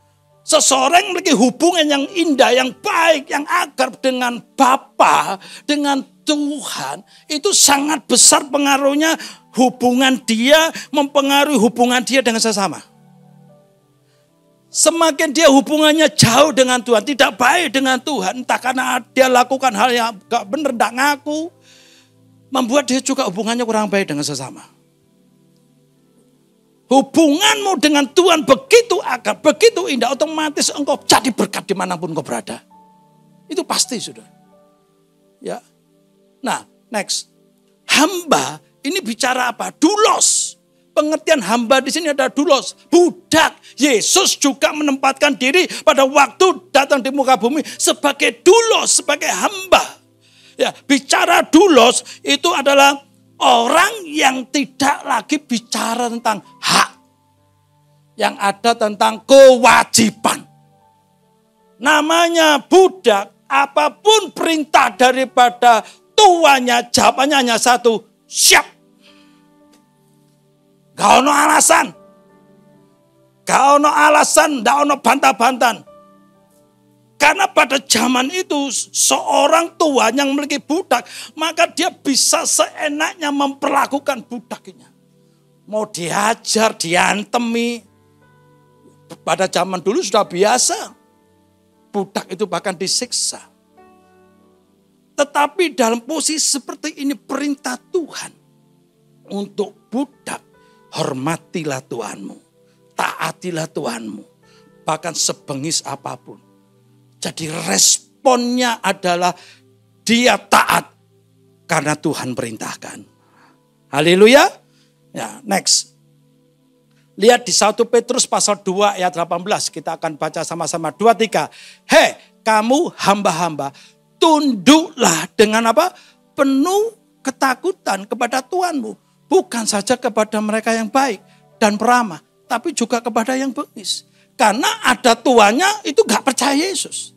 [SPEAKER 4] seseorang memiliki hubungan yang indah, yang baik, yang akrab dengan Bapa, dengan Tuhan. Itu sangat besar pengaruhnya hubungan dia, mempengaruhi hubungan dia dengan sesama. Semakin dia hubungannya jauh dengan Tuhan, tidak baik dengan Tuhan, entah karena dia lakukan hal yang gak benar, tidak ngaku, membuat dia juga hubungannya kurang baik dengan sesama. Hubunganmu dengan Tuhan begitu akrab, begitu indah, otomatis engkau jadi berkat dimanapun engkau berada. Itu pasti sudah. Ya. Nah, next. Hamba ini bicara apa? Doulos. Pengertian hamba di sini ada doulos, budak. Yesus juga menempatkan diri pada waktu datang di muka bumi sebagai doulos, sebagai hamba. Ya, bicara doulos itu adalah Orang yang tidak lagi bicara tentang hak. Yang ada tentang kewajiban. Namanya budak, apapun perintah daripada tuannya, jawabannya hanya satu, siap. Gak ono alasan. Gak ono alasan, gak ono bantah-bantahan. Karena pada zaman itu seorang tuan yang memiliki budak, maka dia bisa seenaknya memperlakukan budaknya. Mau diajar, diantemi. Pada zaman dulu sudah biasa. Budak itu bahkan disiksa. Tetapi dalam posisi seperti ini perintah Tuhan. Untuk budak, hormatilah Tuhanmu. Taatilah Tuhanmu. Bahkan sebengis apapun. Jadi responnya adalah dia taat. Karena Tuhan perintahkan. Haleluya. Ya, next. Lihat di 1 Petrus pasal 2 ayat 18. Kita akan baca sama-sama. 2, 3. Hei kamu hamba-hamba. Tunduklah dengan apa? Penuh ketakutan kepada Tuhanmu. Bukan saja kepada mereka yang baik dan peramah. Tapi juga kepada yang bengis. Karena ada tuannya itu gak percaya Yesus.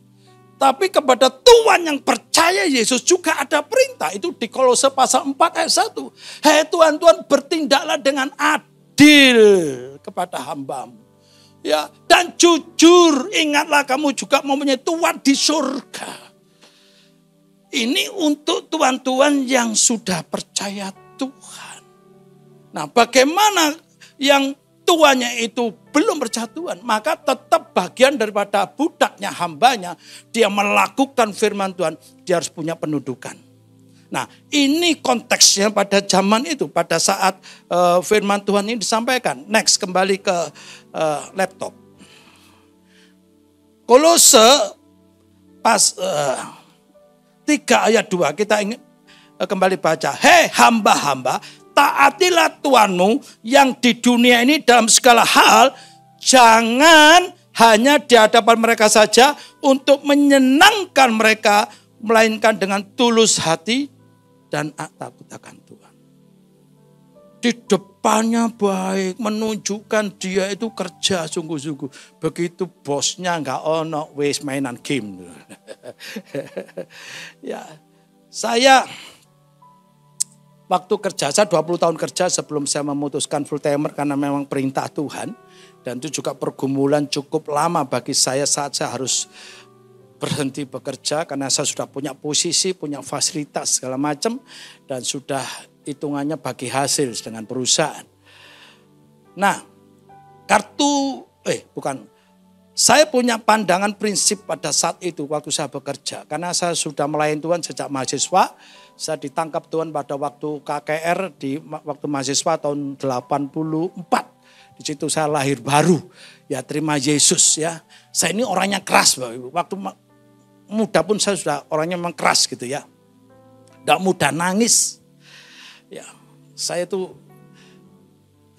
[SPEAKER 4] Tapi kepada Tuhan yang percaya Yesus juga ada perintah. Itu di Kolose pasal 4 ayat 1. Hei Tuhan-Tuhan bertindaklah dengan adil kepada hambamu. Ya, dan jujur, ingatlah kamu juga mempunyai Tuhan di surga. Ini untuk tuan-tuan yang sudah percaya Tuhan. Nah, bagaimana yang tuannya itu belum percaya Tuhan, maka tetap bagian daripada budaknya, hambanya, dia melakukan firman Tuhan, dia harus punya pendudukan. Nah, ini konteksnya pada zaman itu, pada saat firman Tuhan ini disampaikan. Next, kembali ke laptop. Kolose pas 3 ayat 2, kita ingin kembali baca. Hei hamba-hamba, taatilah Tuhanmu yang di dunia ini dalam segala hal. Jangan hanya di hadapan mereka saja untuk menyenangkan mereka, melainkan dengan tulus hati dan takut akan Tuhan. Di depannya baik, menunjukkan dia itu kerja sungguh-sungguh. Begitu bosnya nggak ono, wes mainan game. Ya, saya waktu kerja, saya 20 tahun kerja sebelum saya memutuskan full timer karena memang perintah Tuhan. Dan itu juga pergumulan cukup lama bagi saya saat saya harus berhenti bekerja karena saya sudah punya posisi, punya fasilitas segala macam dan sudah hitungannya bagi hasil dengan perusahaan. Nah, saya punya pandangan prinsip pada saat itu waktu saya bekerja. Karena saya sudah melayani Tuhan sejak mahasiswa. Saya ditangkap Tuhan pada waktu KKR waktu mahasiswa tahun 84. Di situ saya lahir baru. Ya terima Yesus ya. Saya ini orangnya keras. Waktu muda pun saya sudah orangnya memang keras gitu ya. Tidak mudah nangis. Ya, saya itu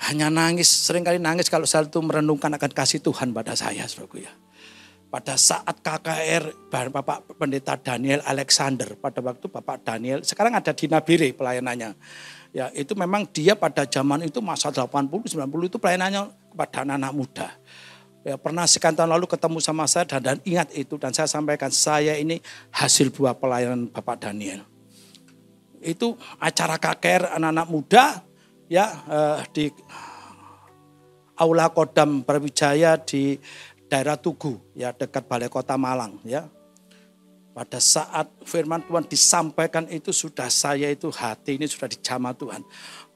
[SPEAKER 4] hanya nangis, seringkali nangis kalau saya itu merenungkan akan kasih Tuhan pada saya, saudaraku ya. Pada saat KKR, Bapak Pendeta Daniel Alexander, pada waktu Bapak Daniel, sekarang ada di Nabire pelayanannya. Ya, itu memang dia pada zaman itu masa 80, 90 itu pelayanannya kepada anak-anak muda. Ya, pernah sekian tahun lalu ketemu sama saya dan ingat itu dan saya sampaikan saya ini hasil buah pelayanan Bapak Daniel. Itu acara KKR anak-anak muda ya di Aula Kodam Brawijaya di daerah Tugu ya dekat Balai Kota Malang ya. Pada saat firman Tuhan disampaikan itu sudah saya itu hati ini sudah dijamah Tuhan.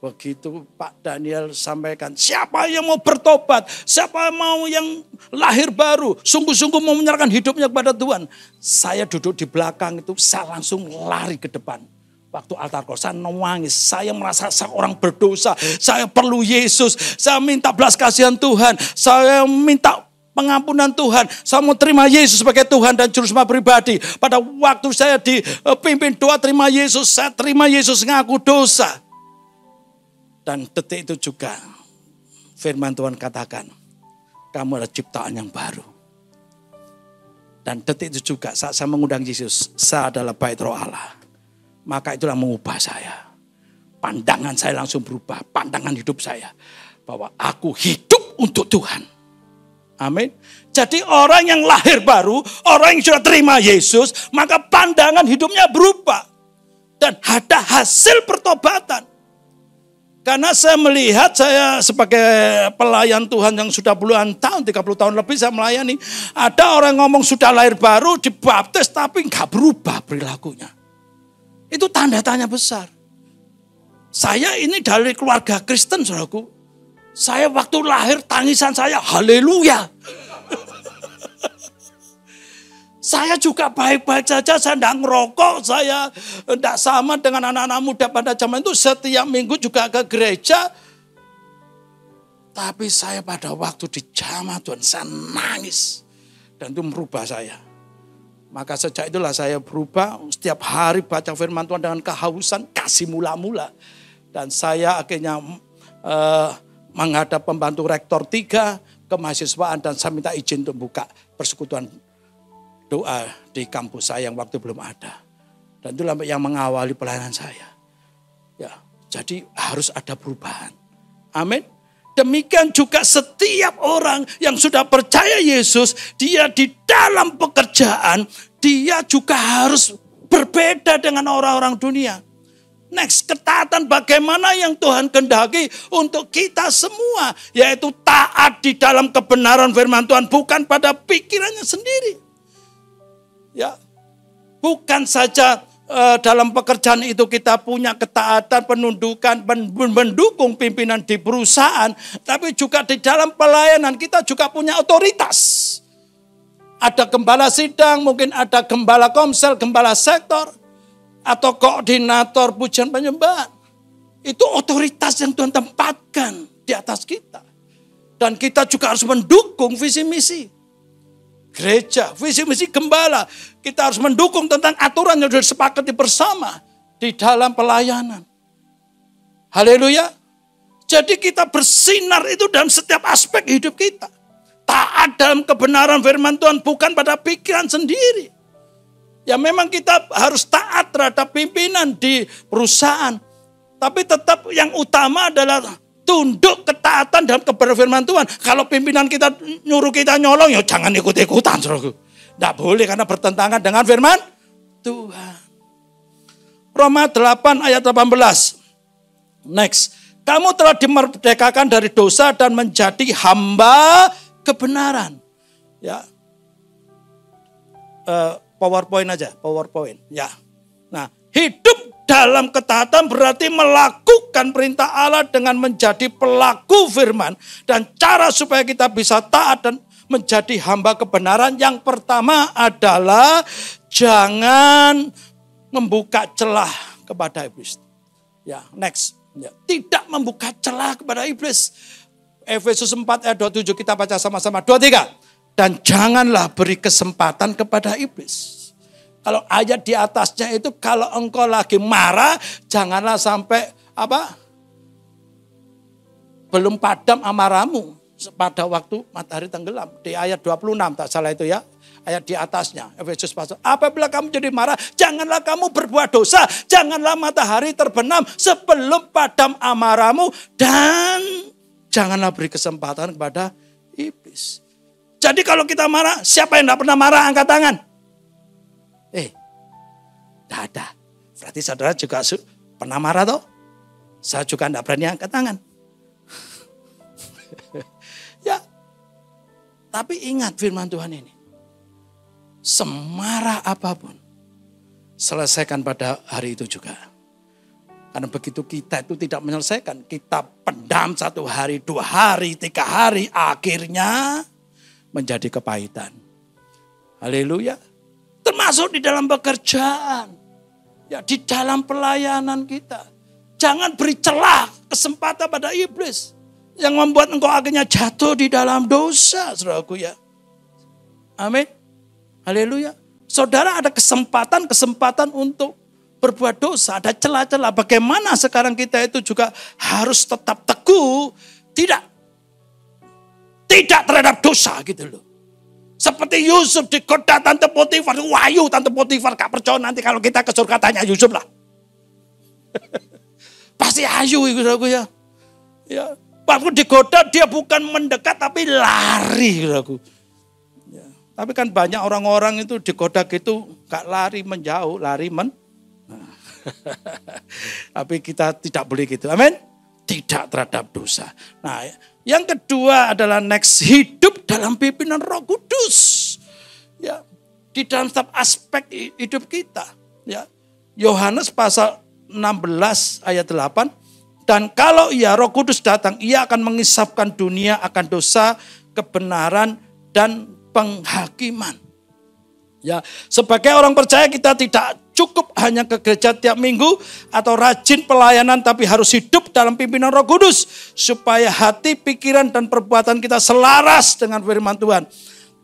[SPEAKER 4] Begitu Pak Daniel sampaikan, siapa yang mau bertobat, siapa mau yang lahir baru, sungguh-sungguh mau menyerahkan hidupnya kepada Tuhan. Saya duduk di belakang itu, saya langsung lari ke depan. Waktu altar call, saya nangis, saya merasa seorang berdosa, saya perlu Yesus, saya minta belas kasihan Tuhan, saya minta pengampunan Tuhan, saya mau terima Yesus sebagai Tuhan dan Juru Selamat pribadi. Pada waktu saya dipimpin doa terima Yesus, saya terima Yesus ngaku dosa. Dan detik itu juga firman Tuhan katakan, kamu adalah ciptaan yang baru. Dan detik itu juga saat saya mengundang Yesus, saya adalah bait roh Allah. Maka itulah mengubah saya. pandangan saya langsung berubah. Pandangan hidup saya. Bahwa aku hidup untuk Tuhan. Amin. Jadi orang yang lahir baru, orang yang sudah terima Yesus, maka pandangan hidupnya berubah. Dan ada hasil pertobatan. Karena saya melihat, saya sebagai pelayan Tuhan yang sudah puluhan tahun, 30 tahun lebih saya melayani. Ada orang ngomong sudah lahir baru, dibaptis tapi nggak berubah perilakunya. Itu tanda tanya besar. Saya ini dari keluarga Kristen, saudaraku. Saya waktu lahir tangisan saya, haleluya. Saya juga baik-baik saja, saya tidak ngerokok, saya tidak sama dengan anak-anak muda pada zaman itu. Setiap minggu juga ke gereja. Tapi saya pada waktu di jamaah Tuhan, saya nangis. Dan itu merubah saya. Maka sejak itulah saya berubah, setiap hari baca firman Tuhan dengan kehausan, kasih mula-mula. Dan saya akhirnya menghadap pembantu rektor 3 kemahasiswaan dan saya minta izin untuk buka persekutuan doa di kampus saya yang waktu belum ada. Dan itulah yang mengawali pelayanan saya. Ya, jadi harus ada perubahan. Amin. Demikian juga setiap orang yang sudah percaya Yesus, dia di dalam pekerjaan, dia juga harus berbeda dengan orang-orang dunia. Next, ketaatan bagaimana yang Tuhan kehendaki untuk kita semua, yaitu taat di dalam kebenaran firman Tuhan, bukan pada pikirannya sendiri. Ya, bukan saja dalam pekerjaan itu kita punya ketaatan, penundukan, mendukung pimpinan di perusahaan, tapi juga di dalam pelayanan kita juga punya otoritas. Ada gembala sidang, mungkin ada gembala komsel, gembala sektor, atau koordinator pujian penyembahan. Itu otoritas yang Tuhan tempatkan di atas kita. Dan kita juga harus mendukung visi misi gereja, visi misi gembala. Kita harus mendukung tentang aturan yang sudah disepakati bersama di dalam pelayanan. Haleluya. Jadi kita bersinar itu dalam setiap aspek hidup kita. Taat dalam kebenaran firman Tuhan, bukan pada pikiran sendiri. Ya memang kita harus taat terhadap pimpinan di perusahaan. Tapi tetap yang utama adalah tunduk ketaatan dalam kebenaran firman Tuhan. Kalau pimpinan kita nyuruh kita nyolong, ya jangan ikut-ikutan. Tidak boleh karena bertentangan dengan firman Tuhan. Roma 8 ayat 18. Next. Kamu telah dimerdekakan dari dosa dan menjadi hamba kebenaran. Ya. PowerPoint aja, PowerPoint. Ya. Nah, hidup dalam ketaatan berarti melakukan perintah Allah dengan menjadi pelaku firman. Dan cara supaya kita bisa taat dan menjadi hamba kebenaran, yang pertama adalah jangan membuka celah kepada iblis. Ya, next. Ya, tidak membuka celah kepada iblis. Efesus 4 ayat 27 kita baca sama-sama. 23. Dan janganlah beri kesempatan kepada iblis. Kalau ayat di atasnya itu, kalau engkau lagi marah, janganlah sampai belum padam amarahmu pada waktu matahari tenggelam. Di ayat 26 tak salah itu ya. Ayat di atasnya, Efesus pasal. Apabila kamu jadi marah, janganlah kamu berbuat dosa. Janganlah matahari terbenam sebelum padam amarahmu. Dan janganlah beri kesempatan kepada iblis. Jadi kalau kita marah, siapa yang tidak pernah marah angkat tangan? Tidak ada. Berarti saudara juga pernah marah toh? Saya juga tidak berani angkat tangan. Ya. Tapi ingat firman Tuhan ini. Semarah apapun, selesaikan pada hari itu juga. Karena begitu kita itu tidak menyelesaikan, kita pendam 1 hari, 2 hari, 3 hari, akhirnya menjadi kepahitan. Haleluya. Termasuk di dalam pekerjaan. Ya, di dalam pelayanan kita. Jangan beri celah, kesempatan pada iblis. Yang membuat engkau akhirnya jatuh di dalam dosa, saudaraku ya. Amin. Haleluya. Saudara ada kesempatan untuk berbuat dosa. Ada celah-celah. Bagaimana sekarang kita itu juga harus tetap teguh. Tidak terhadap dosa gitu loh. Seperti Yusuf digoda Tante Potifar. Wahyu Tante Potifar. Gak percaya nanti kalau kita ke surga tanya Yusuf lah. pasti ayu itu saudaraku ya. Ya, waktu digoda dia bukan mendekat tapi lari saudaraku. Ya, tapi kan banyak orang-orang itu digoda gitu gak lari menjauh, lari tapi kita tidak boleh gitu. Amin. Tidak terhadap dosa. Nah, yang kedua adalah next, hidup dalam pimpinan Roh Kudus. Ya, di dalam setiap aspek hidup kita. Ya, Yohanes pasal 16 ayat 8. Dan kalau Roh Kudus datang, ia akan mengisapkan dunia akan dosa, kebenaran, dan penghakiman. Ya, sebagai orang percaya kita tidak cukup hanya ke gereja tiap minggu atau rajin pelayanan, tapi harus hidup dalam pimpinan Roh Kudus supaya hati, pikiran, dan perbuatan kita selaras dengan firman Tuhan.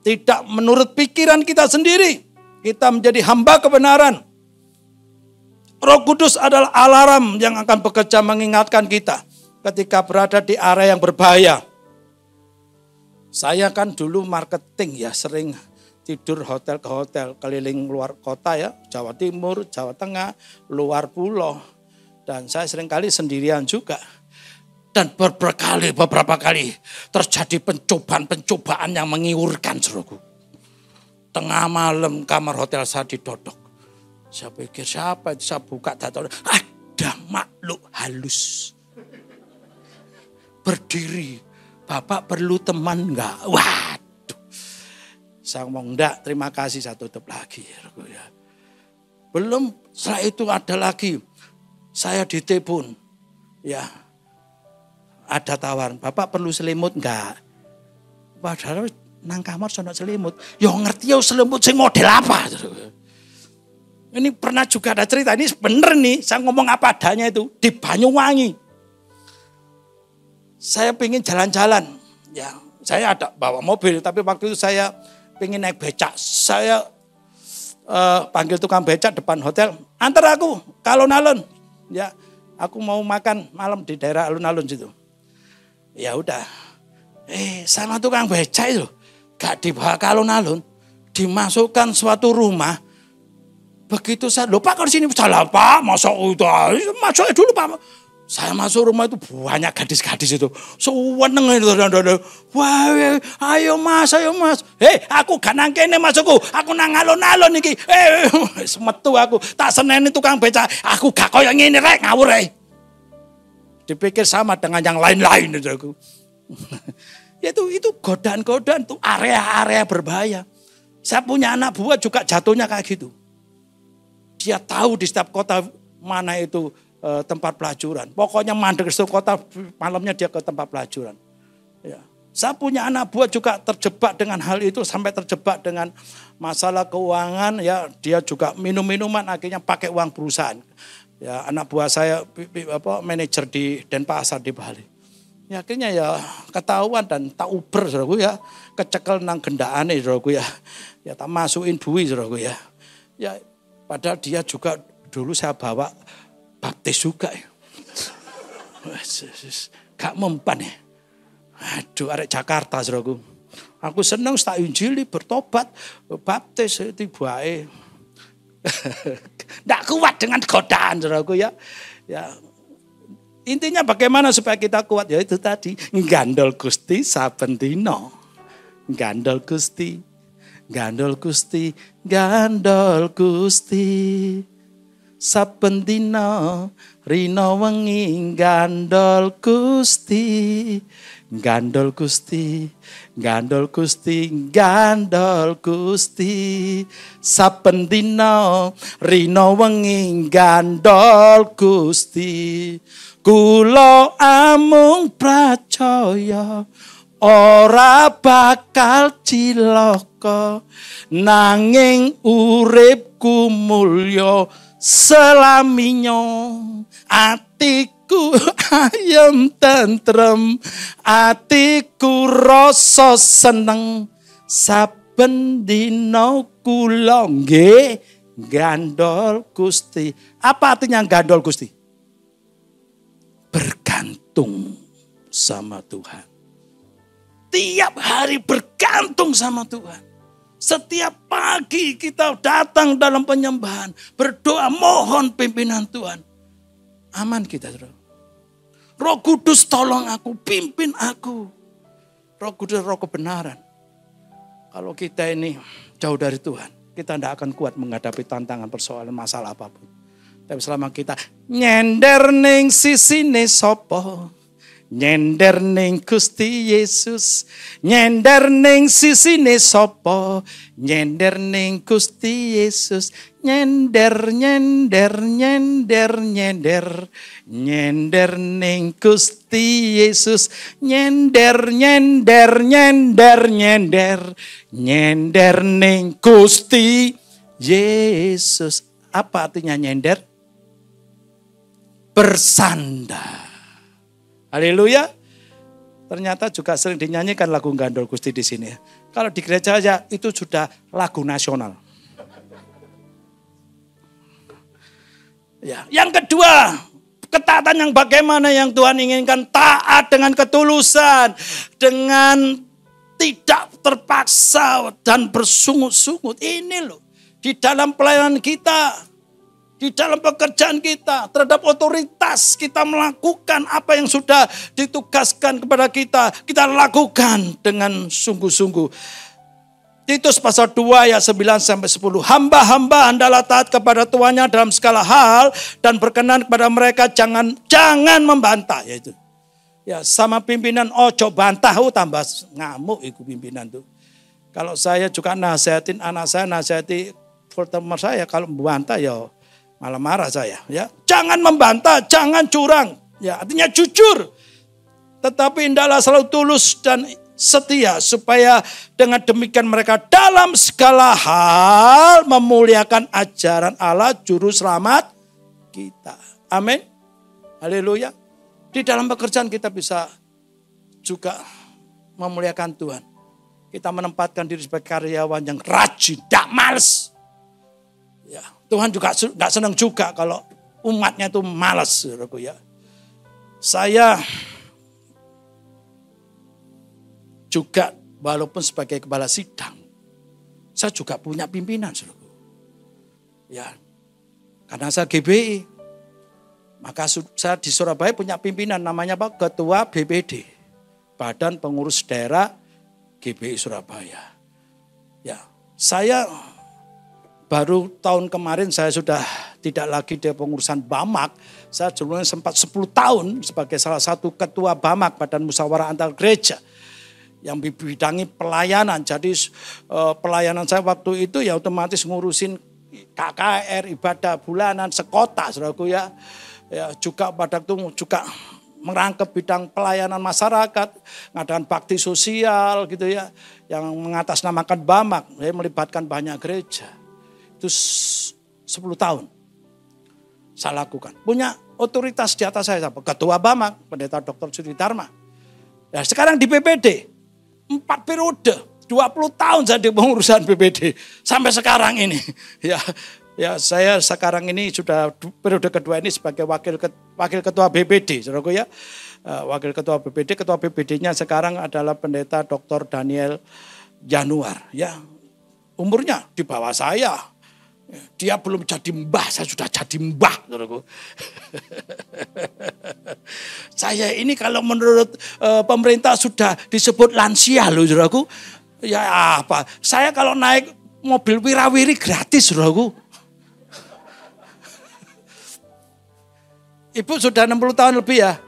[SPEAKER 4] Tidak menurut pikiran kita sendiri. Kita menjadi hamba kebenaran. Roh Kudus adalah alarm yang akan bekerja mengingatkan kita ketika berada di area yang berbahaya. Saya kan dulu marketing ya, sering tidur hotel ke hotel, keliling luar kota ya, Jawa Timur, Jawa Tengah, luar pulau. Dan saya seringkali sendirian juga. Dan beberapa kali terjadi pencobaan yang mengiurkan saudaraku. Tengah malam kamar hotel saya didodok. Saya pikir siapa itu, saya buka data, ada makhluk halus. Berdiri, Bapak perlu teman enggak? Waduh. Saya ngomong enggak, terima kasih, saya tutup lagi. Belum, setelah itu ada lagi. Saya ditelepon. Ya, ada tawaran, Bapak perlu selimut enggak? Padahal nang kamar sono selimut. Ya ngerti ya selimut sing model apa. Ini pernah juga ada cerita, ini bener nih, saya ngomong apa adanya itu. Di Banyuwangi. Saya pengen jalan-jalan. Ya, saya ada bawa mobil, tapi waktu itu saya pengen naik becak. Saya panggil tukang becak depan hotel. Antar aku ke alun-alun. Ya, aku mau makan malam di daerah alun-alun situ. Ya udah. Sama tukang becak itu gak dibawa ke alun-alun, dimasukkan suatu rumah. Begitu saya, loh Pak kalau di sini salah Pak, masuk itu, masuk dulu Pak. Saya masuk rumah itu banyak gadis-gadis itu. Seneng itu. Wah, ayo mas. Aku gak nang kene masukku. Aku nang alon-alon iki. Semetu aku. Tak seneni tukang becak. Aku gak koyo ngene rek ngawur rek. Dipikir sama dengan yang lain-lain itu aku. Itu godaan-godaan itu area-area berbahaya. Saya punya anak buah juga jatuhnya kayak gitu. Dia tahu di setiap kota mana itu tempat pelacuran. Pokoknya mandek di kota, malamnya dia ke tempat pelacuran. Ya. Saya punya anak buah juga terjebak dengan hal itu, sampai terjebak dengan masalah keuangan. Ya, dia juga minum-minuman, akhirnya pakai uang perusahaan. Ya, anak buah saya manajer di Denpasar di Bali. Ya, akhirnya ya ketahuan dan tak uber saudaraku ya, kecekel nang gendaane saudaraku ya. Ya tak masukin duit saudaraku ya. Ya, padahal dia juga dulu saya bawa baptis juga ya. Gak mempan ya. Aduh, arek Jakarta saudaraku. Aku seneng tak injili, bertobat, baptis itu bae. Nggak kuat dengan godaan saudaraku ya. Ya. Intinya bagaimana supaya kita kuat? Ya itu tadi, gandol Gusti saben dina. Gandol Gusti. Gandol Gusti, gandol Gusti. Saben dina rina wengi gandol Gusti. Gandol Gusti, gandol Gusti, gandol Gusti. Saben dina rina wengi gandol Gusti. Kula amung pracaya ora bakal cilaka, nanging uripku mulya selaminya. Atiku ayem tentrem, atiku rasa seneng, saben dina kula nggih gandol Gusti. Apa artinya gandol Gusti? Bergantung sama Tuhan. Tiap hari bergantung sama Tuhan. Setiap pagi kita datang dalam penyembahan, berdoa mohon pimpinan Tuhan. Aman kita, saudara. Roh Kudus tolong aku, pimpin aku. Roh Kudus, roh kebenaran. Kalau kita ini jauh dari Tuhan, kita tidak akan kuat menghadapi tantangan, persoalan, masalah apapun. Tapi selama kita nyender ning sisine sopo, nyender ning Gusti Yesus, nyender ning sisine sopo, nyender ning Gusti Yesus, nyender nyender nyender nyender, nyender ning Gusti Yesus, nyender nyender nyender nyender, nyender ning Gusti Yesus. Apa artinya nyender? Bersandar. Haleluya. Ternyata juga sering dinyanyikan lagu Gandol Gusti di sini. Kalau di gereja aja itu sudah lagu nasional. Ya, yang kedua, ketaatan yang bagaimana yang Tuhan inginkan, taat dengan ketulusan, dengan tidak terpaksa dan bersungut-sungut. Ini loh, di dalam pelayanan kita, di dalam pekerjaan kita, terhadap otoritas, kita melakukan apa yang sudah ditugaskan kepada kita. Kita lakukan dengan sungguh-sungguh. Titus pasal 2 ayat 9-10. Hamba-hamba hendaklah taat kepada tuannya dalam segala hal dan berkenan kepada mereka, jangan membantah. Yaitu. Ya, sama pimpinan ojo bantah, tambah ngamuk itu pimpinan tuh. Kalau saya juga nasihatin anak saya, nasihati teman saya, kalau membantah ya malah marah saya, ya. Jangan membantah, jangan curang. Ya, artinya jujur. Tetapi hendaklah selalu tulus dan setia supaya dengan demikian mereka dalam segala hal memuliakan ajaran Allah juru selamat kita. Amin. Haleluya. Di dalam pekerjaan kita bisa juga memuliakan Tuhan. Kita menempatkan diri sebagai karyawan yang rajin, tidak males. Ya, Tuhan juga nggak senang juga kalau umatnya itu malas, saudaraku ya. Saya juga walaupun sebagai kepala sidang, saya juga punya pimpinan, saudaraku. Ya, karena saya GBI, maka saya di Surabaya punya pimpinan namanya apa? Ketua BPD, Badan Pengurus Daerah GBI Surabaya. Ya, saya baru tahun kemarin saya sudah tidak lagi di pengurusan BAMAK. Saya dulunya sempat 10 tahun sebagai salah satu ketua BAMAK, Badan Musyawarah Antar Gereja. Yang bidangi pelayanan. Jadi pelayanan saya waktu itu ya otomatis ngurusin KKR, ibadah bulanan, sekota, saudaraku ya. Ya juga pada itu juga merangkap bidang pelayanan masyarakat, ngadakan bakti sosial gitu ya. Yang mengatasnamakan BAMAK, saya melibatkan banyak gereja. Itu 10 tahun saya lakukan. Punya otoritas di atas saya, Ketua BAMAK, Pendeta Dr. Sudi Dharma. Ya, sekarang di PPD, 4 periode, 20 tahun saya di pengurusan PPD. Sampai sekarang ini. Ya saya sekarang ini sudah periode kedua ini sebagai wakil ketua BPD. Saudaraku ya. Wakil ketua BPD, ketua BPD-nya sekarang adalah Pendeta Dr. Daniel Januar. Ya, umurnya di bawah saya. Dia belum jadi mbah, saya sudah jadi mbah. Saya ini kalau menurut pemerintah sudah disebut lansia loh, saudaraku. Ya apa, saya kalau naik mobil wirawiri gratis, saudaraku. Ibu sudah 60 tahun lebih ya.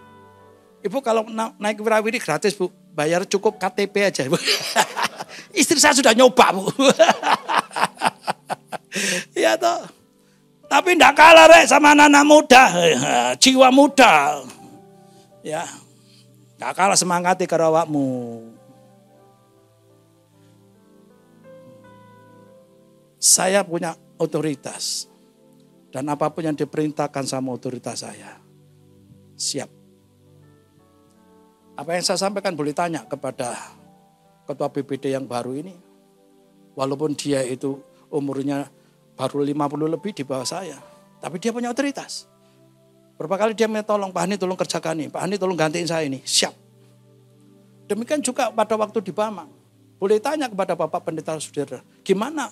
[SPEAKER 4] Ibu kalau naik wirawiri gratis, Bu. Bayar cukup KTP aja, Bu. Istri saya sudah nyoba, Bu. Ya toh. Tapi enggak kalah rek sama anak-anak muda, jiwa muda. Ya. Enggak kalah semangati karo awakmu. Saya punya otoritas. Dan apapun yang diperintahkan sama otoritas saya, siap. Apa yang saya sampaikan boleh tanya kepada ketua BPD yang baru ini. Walaupun dia itu umurnya baru 50 lebih di bawah saya. Tapi dia punya otoritas. Berapa kali dia minta tolong, Pak Hani tolong kerjakan ini. Pak Hani tolong gantiin saya ini. Siap. Demikian juga pada waktu di BAMAK. Boleh tanya kepada Bapak Pendeta Sudirah. Gimana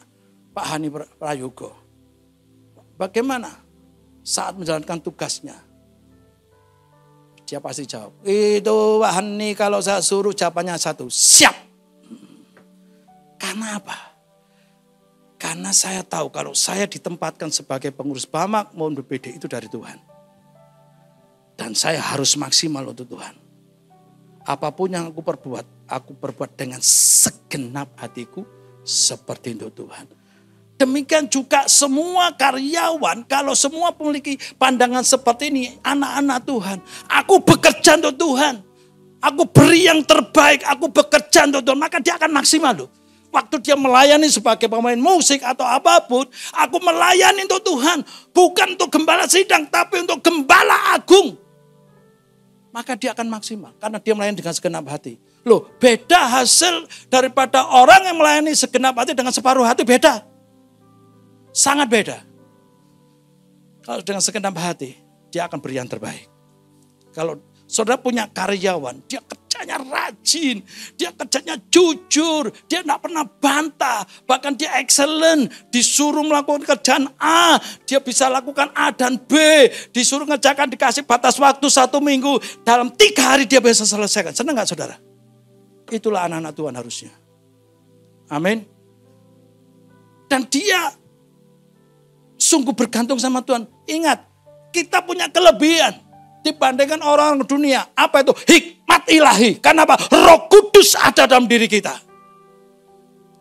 [SPEAKER 4] Pak Hani Prayogo? Bagaimana saat menjalankan tugasnya? Dia pasti jawab, itu Pak Hani kalau saya suruh jawabannya satu, siap. Karena apa? Karena saya tahu kalau saya ditempatkan sebagai pengurus BAMAK maupun BPD itu dari Tuhan. Dan saya harus maksimal untuk Tuhan. Apapun yang aku perbuat dengan segenap hatiku seperti untuk Tuhan. Demikian juga semua karyawan, kalau semua memiliki pandangan seperti ini, anak-anak Tuhan. Aku bekerja untuk Tuhan. Aku beri yang terbaik, aku bekerja untuk Tuhan. Maka dia akan maksimal loh. Waktu dia melayani sebagai pemain musik atau apapun, aku melayani untuk Tuhan. Bukan untuk gembala sidang, tapi untuk gembala agung. Maka dia akan maksimal, karena dia melayani dengan segenap hati. Loh, beda hasil daripada orang yang melayani segenap hati dengan separuh hati, beda. Sangat beda. Kalau dengan segenap hati, dia akan beri yang terbaik. Kalau saudara punya karyawan, dia kerjanya rajin, dia kerjanya jujur, dia tidak pernah bantah, bahkan dia excellent, disuruh melakukan kerjaan A, dia bisa lakukan A dan B, disuruh ngerjakan dikasih batas waktu 1 minggu, dalam 3 hari dia bisa selesaikan. Senang gak saudara? Itulah anak-anak Tuhan harusnya. Amin. Dan dia sungguh bergantung sama Tuhan. Ingat, kita punya kelebihan dibandingkan orang dunia. Apa itu? Hikmat ilahi. Karena apa? Roh Kudus ada dalam diri kita.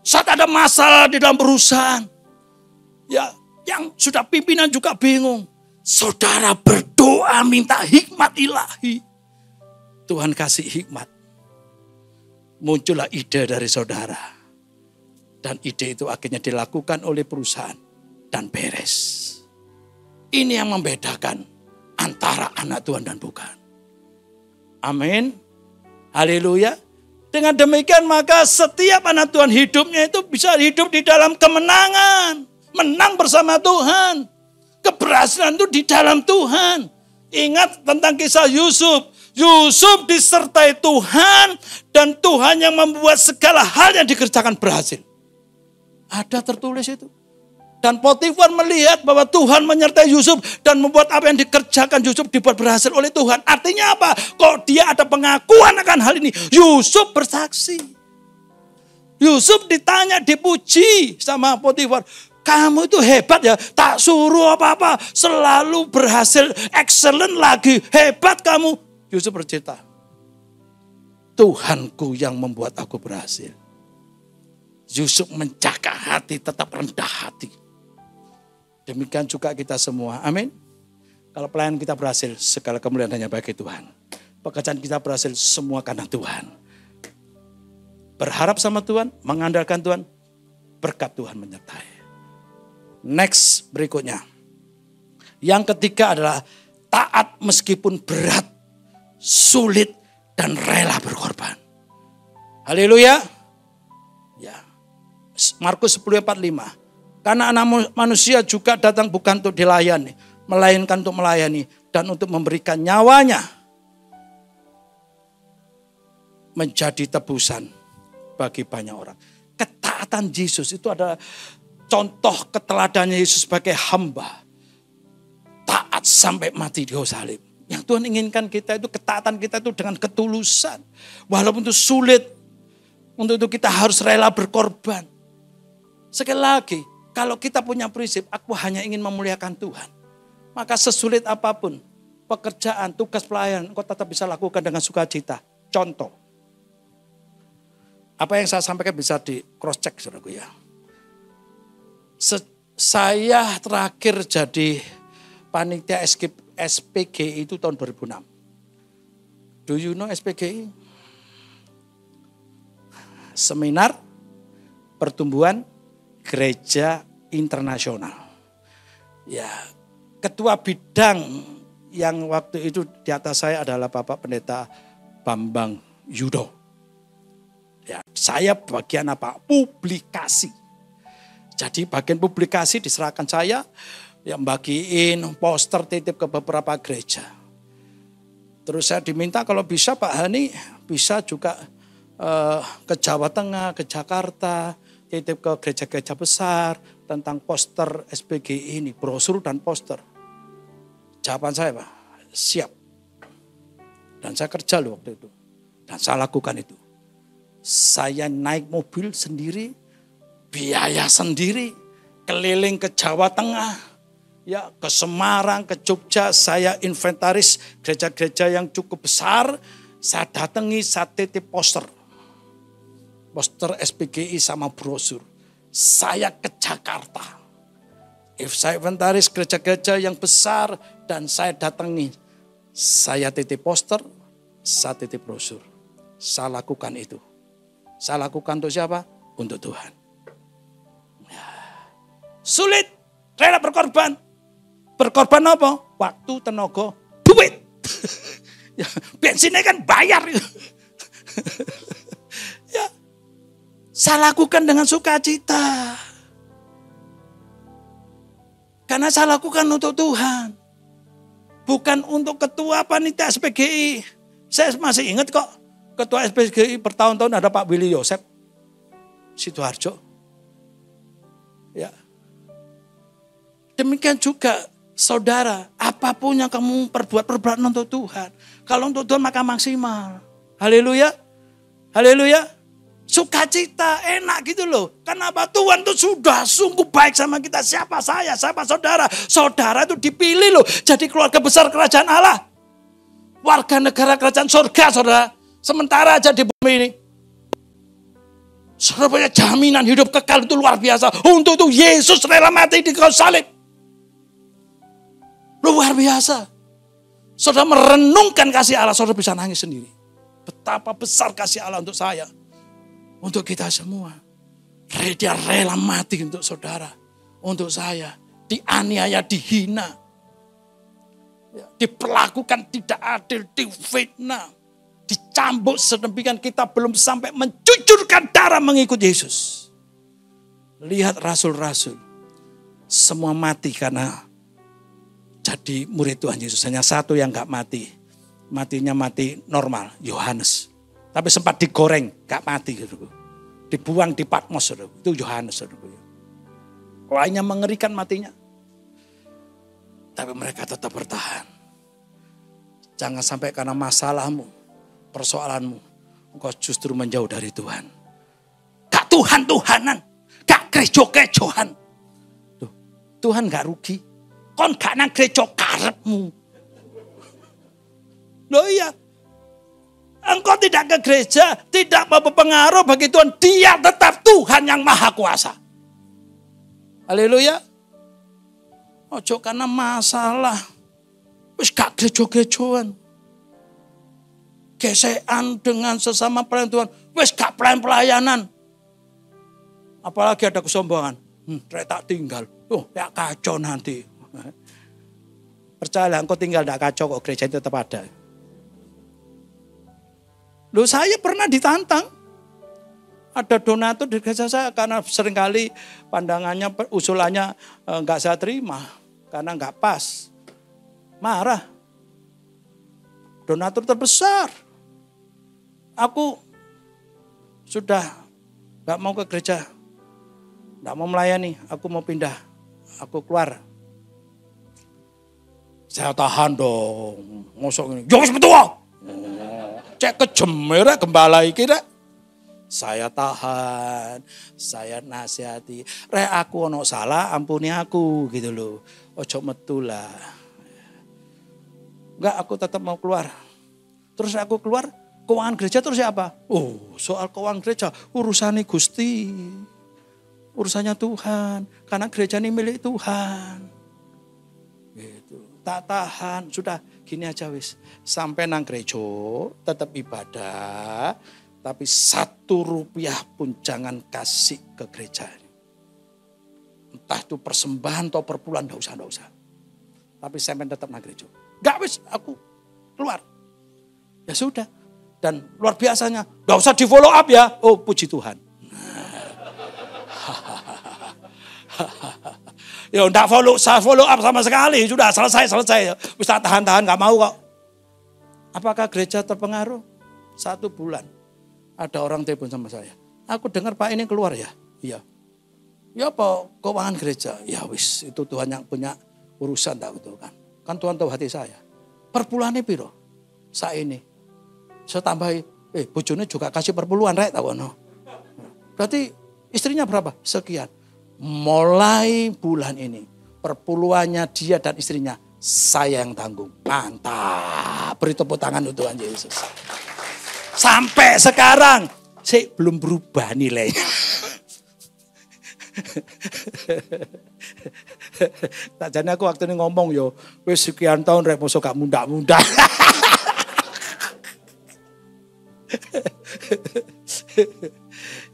[SPEAKER 4] Saat ada masalah di dalam perusahaan, ya, yang sudah pimpinan juga bingung. Saudara berdoa minta hikmat ilahi. Tuhan kasih hikmat. Muncullah ide dari saudara. Dan ide itu akhirnya dilakukan oleh perusahaan. Dan beres. Ini yang membedakan antara anak Tuhan dan bukan. Amin. Haleluya. Dengan demikian maka setiap anak Tuhan hidupnya itu bisa hidup di dalam kemenangan. Menang bersama Tuhan. Keberhasilan itu di dalam Tuhan. Ingat tentang kisah Yusuf. Yusuf disertai Tuhan dan Tuhan yang membuat segala hal yang dikerjakan berhasil. Ada tertulis itu. Dan Potifar melihat bahwa Tuhan menyertai Yusuf dan membuat apa yang dikerjakan Yusuf dibuat berhasil oleh Tuhan. Artinya apa? Kok dia ada pengakuan akan hal ini? Yusuf bersaksi. Yusuf ditanya, dipuji sama Potifar. Kamu itu hebat ya, tak suruh apa-apa, selalu berhasil, excellent lagi, hebat kamu. Yusuf bercerita, Tuhanku yang membuat aku berhasil. Yusuf menjaga hati, tetap rendah hati. Demikian juga kita semua. Amin. Kalau pelayanan kita berhasil, segala kemuliaan hanya bagi Tuhan. Pekerjaan kita berhasil, semua karena Tuhan. Berharap sama Tuhan, mengandalkan Tuhan, berkat Tuhan menyertai. Next berikutnya. Yang ketiga adalah taat meskipun berat, sulit, dan rela berkorban. Haleluya. Ya. Markus 10:45. Karena anak manusia juga datang bukan untuk dilayani, melainkan untuk melayani dan untuk memberikan nyawanya menjadi tebusan bagi banyak orang. Ketaatan Yesus itu adalah contoh keteladannya Yesus sebagai hamba. Taat sampai mati di kayu salib. Yang Tuhan inginkan kita itu ketaatan kita itu dengan ketulusan. Walaupun itu sulit, untuk itu kita harus rela berkorban. Sekali lagi, kalau kita punya prinsip, aku hanya ingin memuliakan Tuhan. Maka sesulit apapun, pekerjaan, tugas pelayanan, engkau tetap bisa lakukan dengan sukacita. Contoh. Apa yang saya sampaikan bisa di cross check saudaraku ya. Saya terakhir jadi panitia SPGI itu tahun 2006. Do you know SPGI? Seminar Pertumbuhan Gereja Internasional. Ya, ketua bidang yang waktu itu di atas saya adalah Bapak Pendeta Bambang Yudo. Ya, saya bagian apa? Publikasi. Jadi bagian publikasi diserahkan saya, yang bagiin poster titip ke beberapa gereja. Terus saya diminta kalau bisa Pak Hani bisa juga ke Jawa Tengah, ke Jakarta, titip ke gereja-gereja besar tentang poster SPGI ini, brosur dan poster. Jawaban saya Pak, siap. Dan saya kerja loh waktu itu. Dan saya lakukan itu. Saya naik mobil sendiri, biaya sendiri, keliling ke Jawa Tengah, ya ke Semarang, ke Jogja. Saya inventaris gereja-gereja yang cukup besar. Saya datangi, saya titip poster SPGI sama brosur. Saya ke Jakarta. Saya inventaris gereja-gereja yang besar dan saya datangi. Saya titip poster, saya titip brosur. Saya lakukan itu. Saya lakukan untuk siapa? Untuk Tuhan. Sulit, rela berkorban. Berkorban apa? Waktu, tenaga, duit. Ya, bensinnya kan bayar. Ya, saya lakukan dengan sukacita. Karena saya lakukan untuk Tuhan. Bukan untuk ketua panitia SPGI. Saya masih ingat kok. Ketua SPGI bertahun-tahun ada Pak Willy Yosef. Sidoarjo. Ya. Demikian juga saudara. Apapun yang kamu perbuat untuk Tuhan. Kalau untuk Tuhan maka maksimal. Haleluya. Haleluya. Sukacita, enak gitu loh. Kenapa? Tuhan tuh sudah sungguh baik sama kita. Siapa saya, siapa saudara. Saudara itu dipilih loh. Jadi keluarga besar kerajaan Allah. Warga negara kerajaan surga, saudara. Sementara aja di bumi ini. Saudara punya jaminan hidup kekal itu luar biasa. Untuk itu Yesus rela mati di kayu salib. Luar biasa. Saudara merenungkan kasih Allah, saudara bisa nangis sendiri. Betapa besar kasih Allah untuk saya. Untuk kita semua. Dia rela mati untuk saudara. Untuk saya. Dianiaya, dihina. Diperlakukan tidak adil, difitnah. Dicambuk sedemikian kita belum sampai mencucurkan darah mengikut Yesus. Lihat rasul-rasul. Semua mati karena jadi murid Tuhan Yesus. Hanya satu yang gak mati. Matinya mati normal, Yohanes. Tapi sempat digoreng, gak mati. Dibuang di Patmos, itu Yohanes. Lainnya mengerikan matinya. Tapi mereka tetap bertahan. Jangan sampai karena masalahmu, persoalanmu, engkau justru menjauh dari Tuhan. Gak Tuhan-Tuhanan, gak gereja-gerejohan. Tuhan gak rugi. Kon gak nang gereja karepmu. Loh iya. Engkau tidak ke gereja, tidak berpengaruh bagi Tuhan. Dia tetap Tuhan yang maha kuasa. Haleluya. Ojo karena masalah. Wis gak gereja-gerejoan. Gesekan dengan sesama pelayan Tuhan. Wis gak pelayanan. Apalagi ada kesombongan. Rek tak tinggal. Ya kacau nanti. Percayalah engkau tinggal tidak kacau kok, gereja itu tetap ada. Loh saya pernah ditantang. Ada donatur di gereja saya karena seringkali pandangannya, usulannya enggak saya terima. Karena enggak pas. Marah. Donatur terbesar. Aku sudah enggak mau ke gereja. Enggak mau melayani. Aku mau pindah. Aku keluar. Saya tahan dong. Ngosok ini. Jangan betul. Cek kejemer gembala iki rek. Saya tahan, saya nasihati. Rek aku ono salah, ampuni aku gitu loh. Ojo metu lah. Enggak, aku tetap mau keluar. Terus aku keluar, keuangan gereja terus siapa? Oh, soal keuangan gereja urusannya Gusti. Urusannya Tuhan, karena gereja ini milik Tuhan. Gitu. Tak tahan, sudah gini aja wis. Sampai nang gereja tetap ibadah, tapi 1 rupiah pun jangan kasih ke gereja. Entah itu persembahan atau per bulan, enggak usah. Tapi sampai tetap nang gereja. Enggak wis, aku keluar. Ya sudah. Dan luar biasanya, enggak usah di follow up ya. Oh, puji Tuhan. Ya enggak follow up sama sekali. Sudah selesai. Bisa tahan-tahan enggak mau kok. Apakah gereja terpengaruh? 1 bulan. Ada orang telepon sama saya. Aku dengar Pak ini keluar ya? Iya. Ya apa keuangan gereja? Ya wis, itu Tuhan yang punya urusan tak betul kan. Kan Tuhan tahu hati saya. Per bulannya piro? Saya ini. Saya tambahi, bojone juga kasih perpuluhan rek tawono. Berarti istrinya berapa? Sekian. Mulai bulan ini perpuluhannya dia dan istrinya saya yang tanggung. Mantap. Beri tepuk tangan untuk Tuhan Yesus. Sampai sekarang saya belum berubah nilainya. Tak jane aku waktu ini ngomong yo, wis sekian tahun rek mosok gak muda-muda.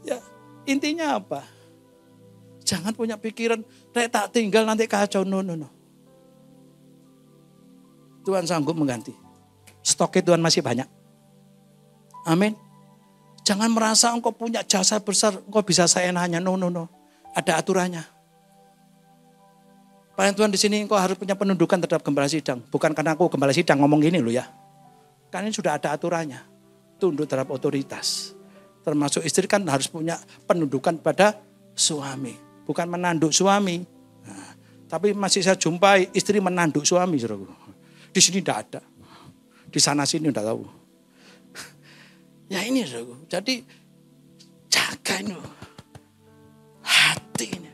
[SPEAKER 4] Ya, intinya apa? Jangan punya pikiran, rek tak tinggal nanti kacau. No. Tuhan sanggup mengganti. Stoknya Tuhan masih banyak. Amin. Jangan merasa engkau punya jasa besar, engkau bisa seenaknya. No. Ada aturannya. Pelayan Tuhan di sini engkau harus punya penundukan terhadap gembala sidang. Bukan karena aku gembala sidang ngomong gini loh ya. Karena ini sudah ada aturannya. Tunduk terhadap otoritas. Termasuk istri kan harus punya penundukan pada suami. Bukan menanduk suami. Nah, tapi masih saya jumpai istri menanduk suami. Di sini tidak ada. Di sana sini udah tahu. Ya ini jadi jaga ini. Hati ini.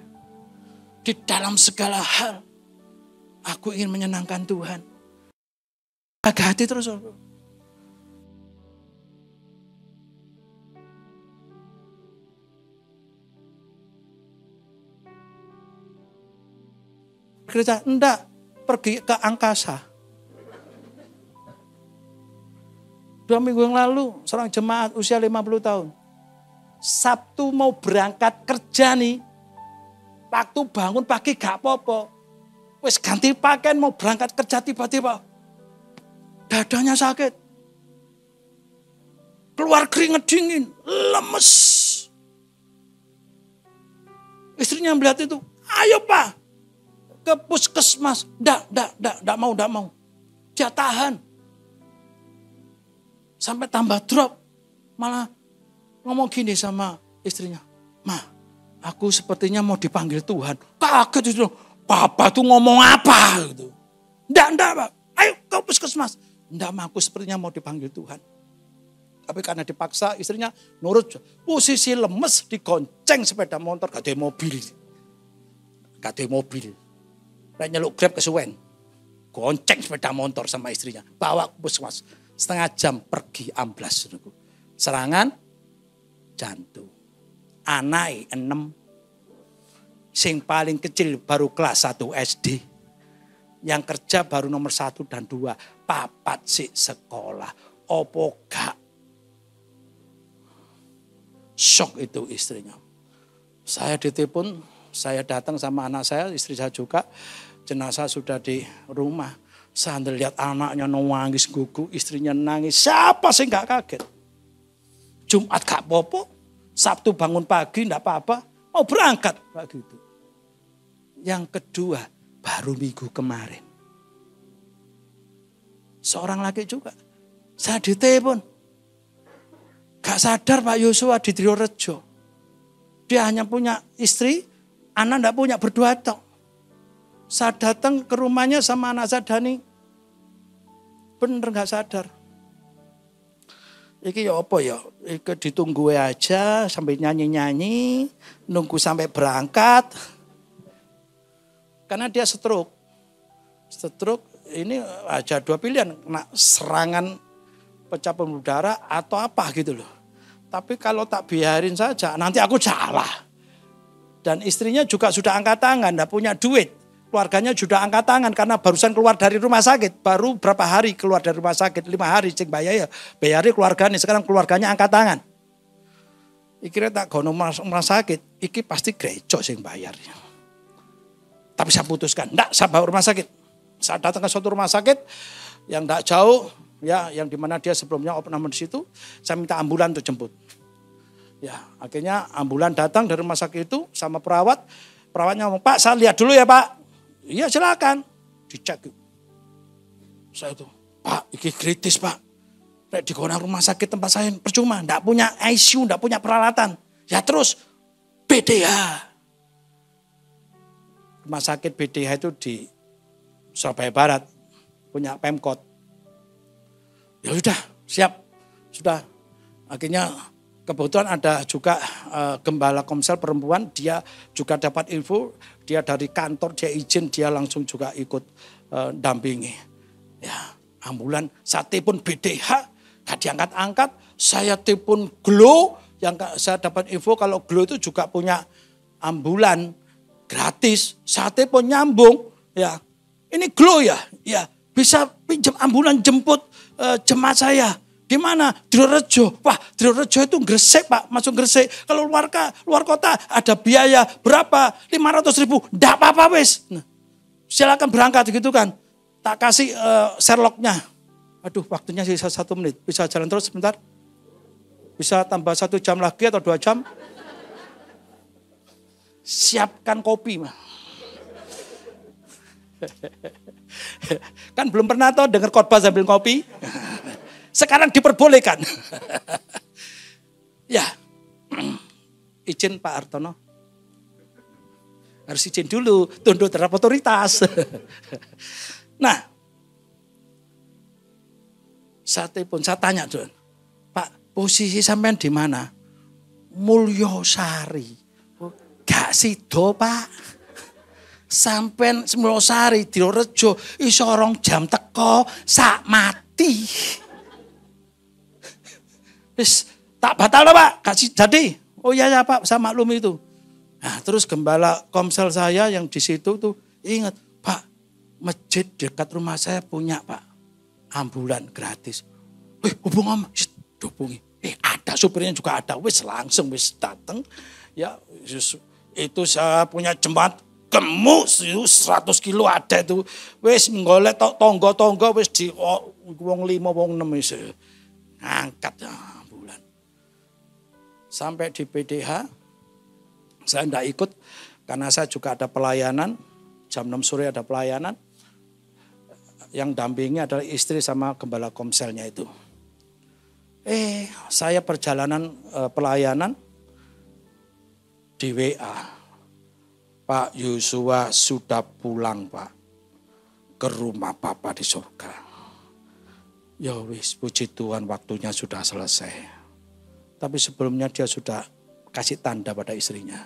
[SPEAKER 4] Di dalam segala hal. Aku ingin menyenangkan Tuhan. Jaga hati terus. Gereja, enggak. Pergi ke angkasa. 2 minggu yang lalu, seorang jemaat usia 50 tahun. Sabtu mau berangkat kerja nih. Waktu bangun pagi gak apa-apa. Wes ganti pakaian mau berangkat kerja tiba-tiba. Dadanya sakit. Keluar keringat dingin. Lemes. Istrinya melihat itu. Ayo Pak. Ke puskesmas. Enggak mau. Dia tahan. Sampai tambah drop. Malah ngomong gini sama istrinya. Ma, aku sepertinya mau dipanggil Tuhan. Kaget itu. Papa tuh ngomong apa? Gitu. Enggak Pak. Ayo ke puskesmas. Enggak Ma, aku sepertinya mau dipanggil Tuhan. Tapi karena dipaksa istrinya nurut. Posisi lemes digonceng sepeda motor. Gak ada mobil. Kayak nyeluk Grab kesuwen. Gonceng sepeda motor sama istrinya. Bawa ke puskesmas. Setengah jam pergi amblas. Serangan jantung. Anak 6. Sing paling kecil baru kelas 1 SD. Yang kerja baru nomor 1 dan 2. Papat sih sekolah. Opo gak. Shock itu istrinya. Saya ditelepon. Saya datang sama anak saya, istri saya juga. Jenazah sudah di rumah. Saya lihat anaknya nangis gugu, istrinya nangis. Siapa sih gak kaget? Jumat gak apa-apa, Sabtu bangun pagi gak apa-apa, mau berangkat. Begitu. Yang kedua, baru minggu kemarin. Seorang laki juga. Saya ditelepon. Gak sadar Pak Yosua di Triorejo. Dia hanya punya istri, anak gak punya, berdua tok. Saya datang ke rumahnya sama anak saya Dani. Bener gak sadar. Iki ya apa ya? Iki ditunggu aja sampai nyanyi-nyanyi. Nunggu sampai berangkat. Karena dia stroke. Stroke ini aja 2 pilihan. Kena serangan pecah pembuluh darah atau apa gitu loh. Tapi kalau tak biarin saja nanti aku salah. Dan istrinya juga sudah angkat tangan. Gak punya duit. Keluarganya sudah angkat tangan karena barusan keluar dari rumah sakit. Baru berapa hari keluar dari rumah sakit. 5 hari cek bayari keluarganya. Sekarang keluarganya angkat tangan. Iki tak gono rumah sakit. Iki pasti gereja sing bayar. Tapi saya putuskan. Enggak, saya bawa rumah sakit. Saya datang ke suatu rumah sakit. Yang enggak jauh. Ya, yang dimana dia sebelumnya opname di situ. Saya minta ambulan untuk jemput. Ya, akhirnya ambulan datang dari rumah sakit itu sama perawat. Perawatnya ngomong, Pak saya lihat dulu ya Pak. Iya silakan. Dicek. Saya itu, Pak ini kritis Pak. Di rumah sakit tempat saya percuma. Tidak punya ICU, tidak punya peralatan. Ya terus BDH. Rumah sakit BDH itu di Surabaya Barat. Punya Pemkot. Ya sudah siap. Sudah, akhirnya kebetulan ada juga gembala Komsel perempuan, dia juga dapat info, dia dari kantor, dia izin, dia langsung juga ikut dampingi. Ya, ambulan, saya telepon BDH, gak diangkat-angkat, saya telepon Glo, yang saya dapat info kalau Glo itu juga punya ambulan gratis, saya telepon nyambung, ya, ini Glo ya, bisa pinjam ambulan jemput jemaat saya. Di mana? Dirorejo. Wah, Dirorejo itu Gresik, Pak. Masuk Gresik. Kalau luar kota ada biaya berapa? 500.000. Nggak apa-apa wis. Nah, silakan berangkat gitu kan. Tak kasih Sherlocknya. Aduh, waktunya sisa 1 menit. Bisa jalan terus sebentar? Bisa tambah 1 jam lagi atau 2 jam? Siapkan kopi, Mas. Kan belum pernah toh dengar khotbah sambil ngopi. Sekarang diperbolehkan. Ya, izin Pak Hartono. Harus izin dulu, tunduk terhadap otoritas. Nah, saya tanya Don, Pak, posisi sampean di mana? Mulyosari. Gak sido Pak. Sampean Mulyosari Dirorejo iso 2 jam teko sak mati. Wis tak batal lah Pak, gak jadi. Oh iya ya Pak, saya maklum itu. Nah, terus gembala Komsel saya yang di situ tuh ingat, Pak, masjid dekat rumah saya punya Pak ambulan gratis. Hubungi, hubungi. Ada supirnya juga ada. Wis langsung wis datang. Ya, itu saya punya jemaat gemuk 100 kilo ada itu. Wis nggolek tonggo-tonggo wis di wong 5 wong 6 wis ngangkat ambulan. Sampai di PDH saya enggak ikut karena saya juga ada pelayanan. Jam 6 sore ada pelayanan. Yang dampingi adalah istri sama gembala Komselnya itu. Saya perjalanan pelayanan di WA. Pak Yosua sudah pulang Pak ke rumah Bapak di surga. Ya wis, puji Tuhan waktunya sudah selesai. Tapi sebelumnya dia sudah kasih tanda pada istrinya.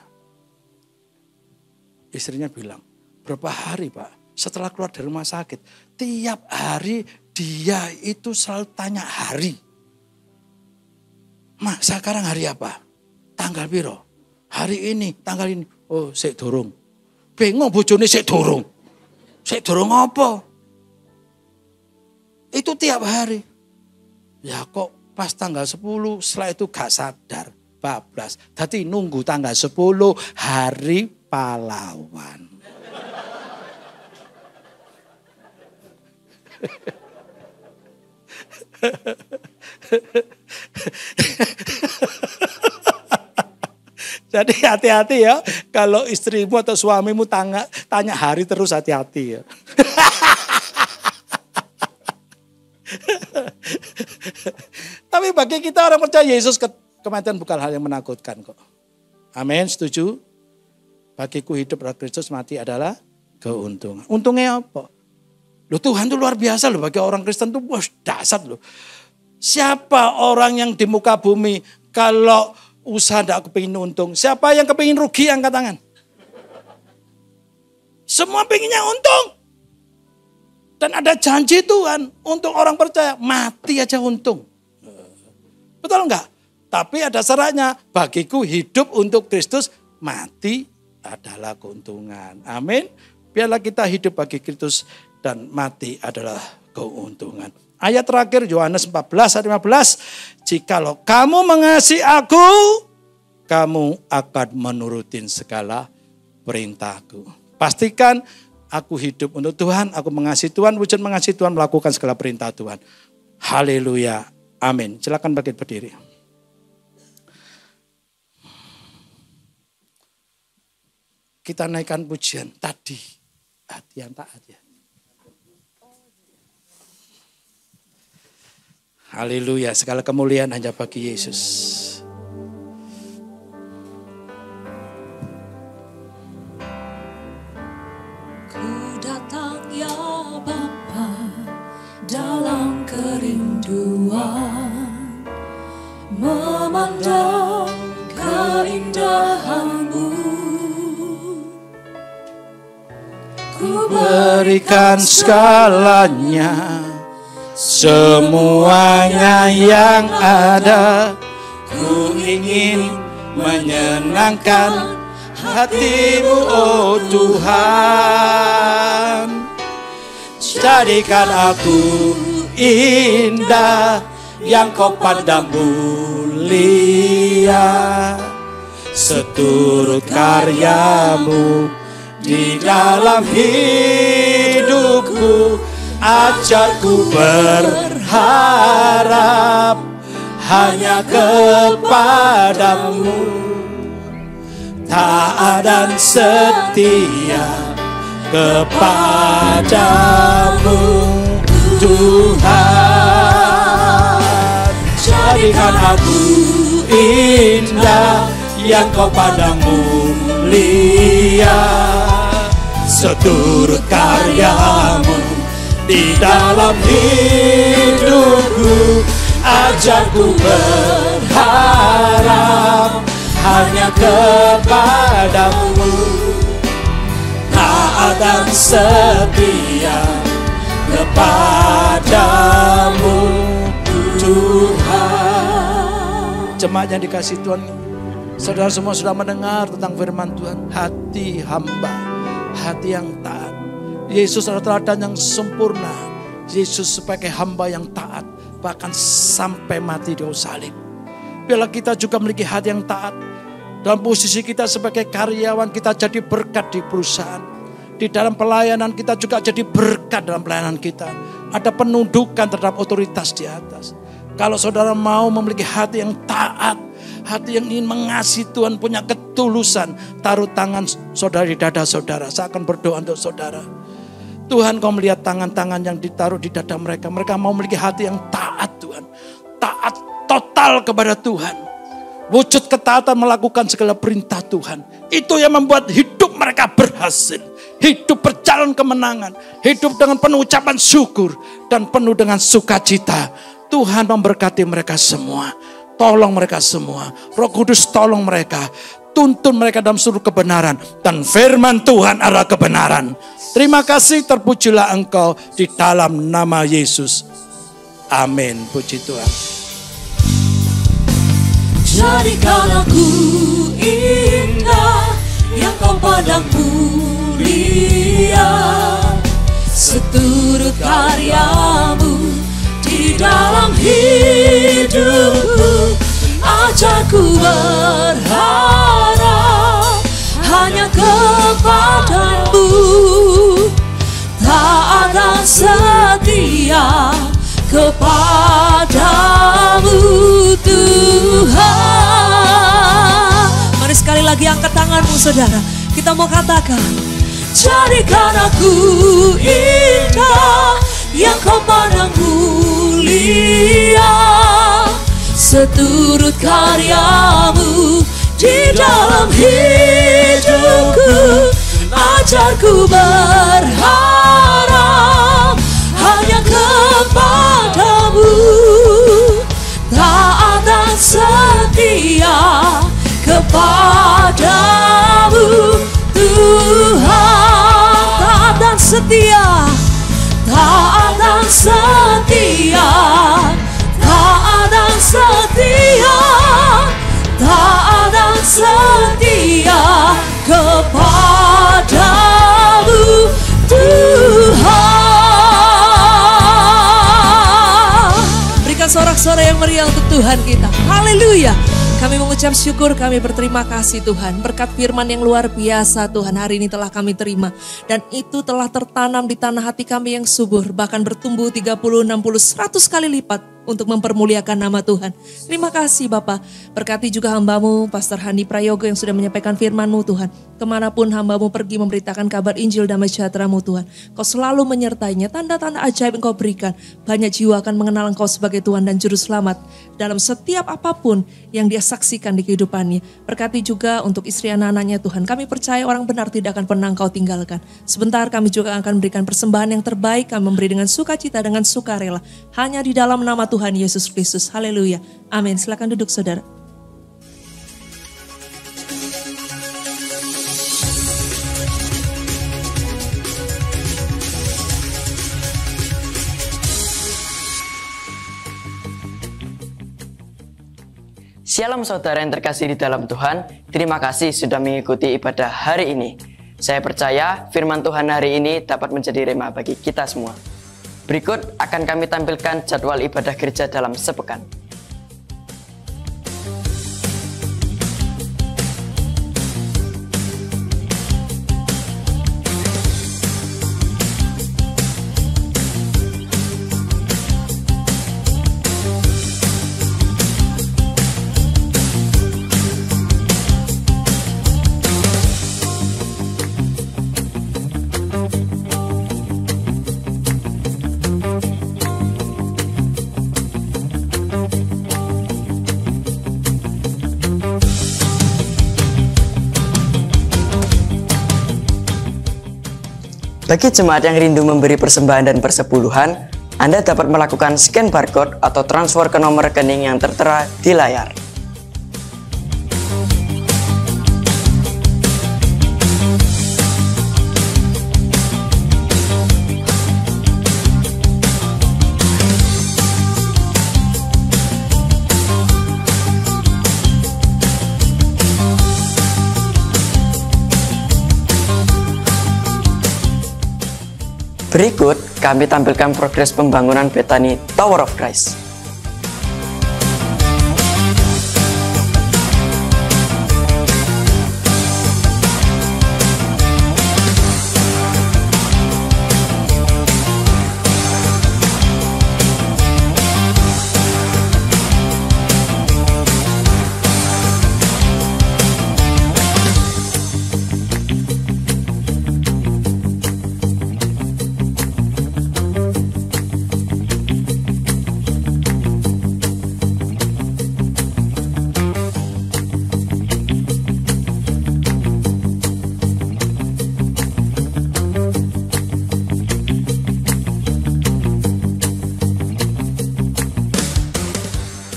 [SPEAKER 4] Istrinya bilang, berapa hari Pak setelah keluar dari rumah sakit. Tiap hari dia itu selalu tanya hari. Mak, sekarang hari apa? Tanggal piro? Hari ini, tanggal ini. Oh, sik durung. Bingung bojone sik durung. Sik durung apa? Itu tiap hari. Ya kok pas tanggal 10 setelah itu gak sadar. Bablas. Tadi nunggu tanggal 10 hari pahlawan. Jadi hati-hati ya, kalau istrimu atau suamimu tanya hari terus hati-hati ya. Tapi bagi kita orang percaya Yesus, kematian bukan hal yang menakutkan kok. Amin, setuju? Bagiku hidup adalah Kristus, mati adalah keuntungan. Untungnya apa? Loh, Tuhan itu luar biasa loh, bagi orang Kristen itu wah dahsyat loh. Siapa orang yang di muka bumi kalau usaha tidak kepingin untung? Siapa yang kepingin rugi angkat tangan? Semua pengennya untung. Dan ada janji Tuhan untuk orang percaya mati aja untung. Betul enggak? Tapi ada syaratnya, bagiku hidup untuk Kristus, mati adalah keuntungan. Amin. Biarlah kita hidup bagi Kristus dan mati adalah keuntungan. Ayat terakhir Yohanes 14 ayat 15. Jikalau kamu mengasihi aku, kamu akan menurutin segala perintahku. Pastikan aku hidup untuk Tuhan, aku mengasihi Tuhan, wujud mengasihi Tuhan, melakukan segala perintah Tuhan. Haleluya. Amin. Silakan bangkit berdiri. Kita naikkan pujian tadi. Hati yang taat ya. Haleluya, segala kemuliaan hanya bagi Yesus.
[SPEAKER 2] Ku datang ya Bapa dalam kerinduan, memandang keindahan-Mu. Ku
[SPEAKER 4] Berikan segalanya, semuanya yang ada. Ku ingin menyenangkan hati-Mu, oh Tuhan. Jadikan aku indah yang Kau pandang mulia, seturut karya-Mu di dalam hidupku. Ajarku berharap hanya kepada-Mu, taat dan setia kepada-Mu, Tuhan. Jadikan aku indah yang Kau pandang mulia, seturut karya-Mu di dalam hidupku. Ajarku berharap hanya kepada-Mu, taat dan setia kepada-Mu, Tuhan. Jemaat yang dikasihi Tuhan, saudara semua sudah mendengar tentang firman Tuhan. Hati hamba, hati yang taat. Yesus adalah teladan yang sempurna. Yesus sebagai hamba yang taat, bahkan sampai mati di kayu salib. Biarlah kita juga memiliki hati yang taat. Dalam posisi kita sebagai karyawan, kita jadi berkat di perusahaan. Di dalam pelayanan kita juga jadi berkat dalam pelayanan kita. Ada penundukan terhadap otoritas di atas. Kalau saudara mau memiliki hati yang taat, hati yang ingin mengasihi Tuhan, punya ketulusan, taruh tangan saudara di dada saudara. Saya akan berdoa untuk saudara. Tuhan, Kau melihat tangan-tangan yang ditaruh di dada mereka. Mereka mau memiliki hati yang taat, Tuhan. Taat total kepada Tuhan. Wujud ketaatan melakukan segala perintah Tuhan. Itu yang membuat hidup mereka berhasil. Hidup berjalan kemenangan. Hidup dengan penuh ucapan syukur. Dan penuh dengan sukacita. Tuhan memberkati mereka semua. Tolong mereka semua. Roh Kudus tolong mereka. Tuntun mereka dalam seluruh kebenaran. Dan firman Tuhan adalah kebenaran. Terima kasih, terpujilah Engkau di dalam nama Yesus. Amin. Puji Tuhan.
[SPEAKER 2] Jadikan aku indah yang Kau pandang mulia, seturut karya-Mu di dalam hidupku. Ajarku berharap hanya kepada-Mu, taat dan setia kepada-Mu, Tuhan. Mari sekali lagi angkat tanganmu saudara. Kita mau katakan, jadikan aku indah yang Kau pandang mulia, seturut karya-Mu di dalam hidupku. Ajarku berharap hanya kepada-Mu, taat dan setia kepada-Mu, Tuhan. Taat dan setia, taat dan setia, taat dan setia, taat dan setia kepada-Mu, Tuhan. Berikan sorak-sorai yang meriah untuk Tuhan kita. Haleluya. Kami mengucap syukur, kami berterima kasih Tuhan. Berkat firman yang luar biasa Tuhan hari ini telah kami terima. Dan itu telah tertanam di tanah hati kami yang subur. Bahkan bertumbuh 30, 60, 100 kali lipat untuk mempermuliakan nama Tuhan. Terima kasih Bapa. Berkati juga hamba-Mu, Pastor Handi Prayogo yang sudah menyampaikan firman-Mu Tuhan. Kemanapun hamba-Mu pergi memberitakan kabar Injil damai sejahtera-Mu Tuhan. Kau selalu menyertainya, tanda-tanda ajaib Engkau berikan. Banyak jiwa akan mengenal Engkau sebagai Tuhan dan Juru Selamat. Dalam setiap apapun yang dia saksikan di kehidupannya. Berkati juga untuk istri anak-anaknya Tuhan. Kami percaya orang benar tidak akan pernah Engkau tinggalkan. Sebentar kami juga akan memberikan persembahan yang terbaik. Kami memberi dengan sukacita, dengan sukarela. Hanya di dalam nama Tuhan
[SPEAKER 1] Tuhan Yesus Kristus. Haleluya. Amin. Silakan duduk saudara.
[SPEAKER 5] Shalom saudara yang terkasih di dalam Tuhan, terima kasih sudah mengikuti ibadah hari ini. Saya percaya firman Tuhan hari ini dapat menjadi rema bagi kita semua. Berikut akan kami tampilkan jadwal ibadah gereja dalam sepekan. Bagi jemaat yang rindu memberi persembahan dan persepuluhan, Anda dapat melakukan scan barcode atau transfer ke nomor rekening yang tertera di layar. Berikut kami tampilkan progres pembangunan Bethany Tower of Christ.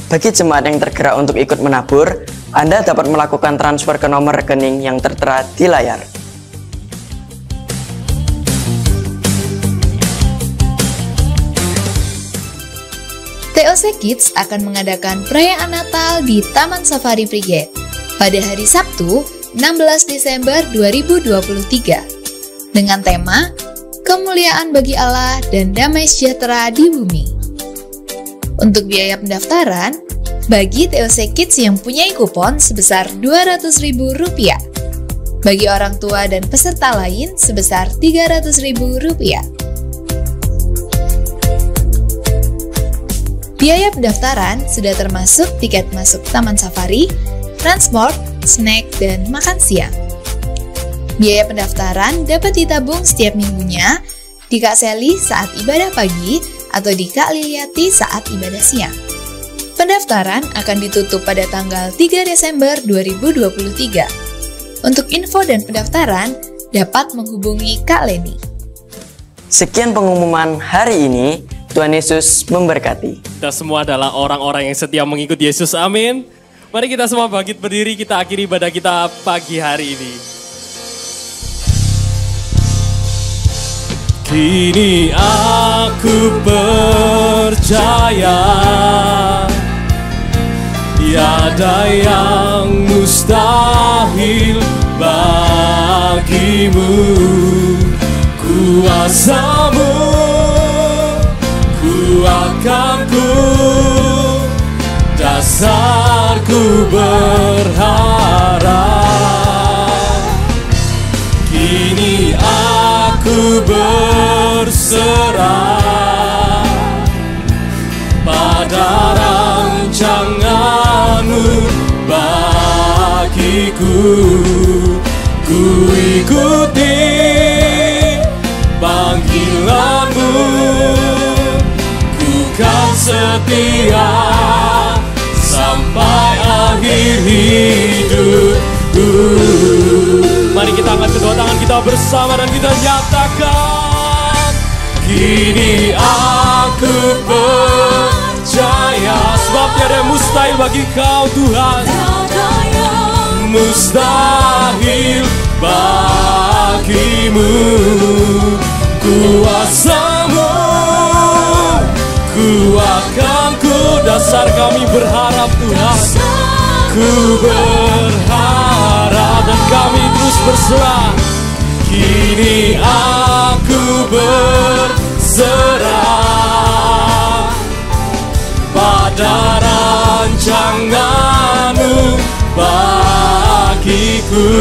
[SPEAKER 5] Bagi jemaat yang tergerak untuk ikut menabur, Anda dapat melakukan transfer ke nomor rekening yang tertera di layar.
[SPEAKER 6] TOC Kids akan mengadakan perayaan Natal di Taman Safari Brigade pada hari Sabtu, 16 Desember 2023 dengan tema Kemuliaan bagi Allah dan Damai Sejahtera di Bumi. Untuk biaya pendaftaran, bagi TOC Kids yang punya kupon sebesar Rp200.000, bagi orang tua dan peserta lain sebesar Rp300.000. Biaya pendaftaran sudah termasuk tiket masuk Taman Safari, transport, snack, dan makan siang. Biaya pendaftaran dapat ditabung setiap minggunya di Kak Sally saat ibadah pagi atau di Kak Liliati saat ibadah siang. Pendaftaran akan ditutup pada tanggal 3 Desember 2023. Untuk info dan pendaftaran, dapat menghubungi Kak Leni.
[SPEAKER 5] Sekian pengumuman hari ini. Tuhan Yesus memberkati.
[SPEAKER 3] Kita semua adalah orang-orang yang setia mengikuti Yesus, amin. Mari kita semua bangkit berdiri, kita akhiri ibadah kita pagi hari ini. Kini aku percaya tiada yang mustahil bagimu. Kuasa-Mu kuatkanku, dasarku berharap. Kini aku berserah pada rancangan-Mu bagiku. Ku ikuti panggilan-Mu, ku kan setia sampai akhir hidupku. Mari kita angkat kedua tangan kita bersama dan kita nyatakan, kini aku percaya percaya, sebab tiada yang mustahil bagi kau Tuhan. Mustahil bagimu, kuasa-Mu kuatkan ku, dasar kami berharap Tuhan. Ku berharap dan kami terus berserah. Kini aku berserah pada rancangan-Mu bagiku.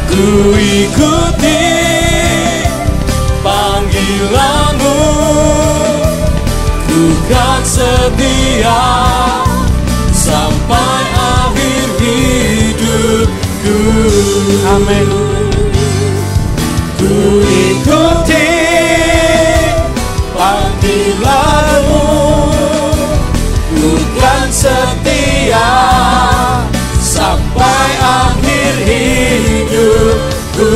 [SPEAKER 3] Ku ikuti panggilan-Mu, ku kan setia sampai akhir hidupku. Amin. Ku ikuti panggilan-Mu, ku kan setia sampai akhir hidupku.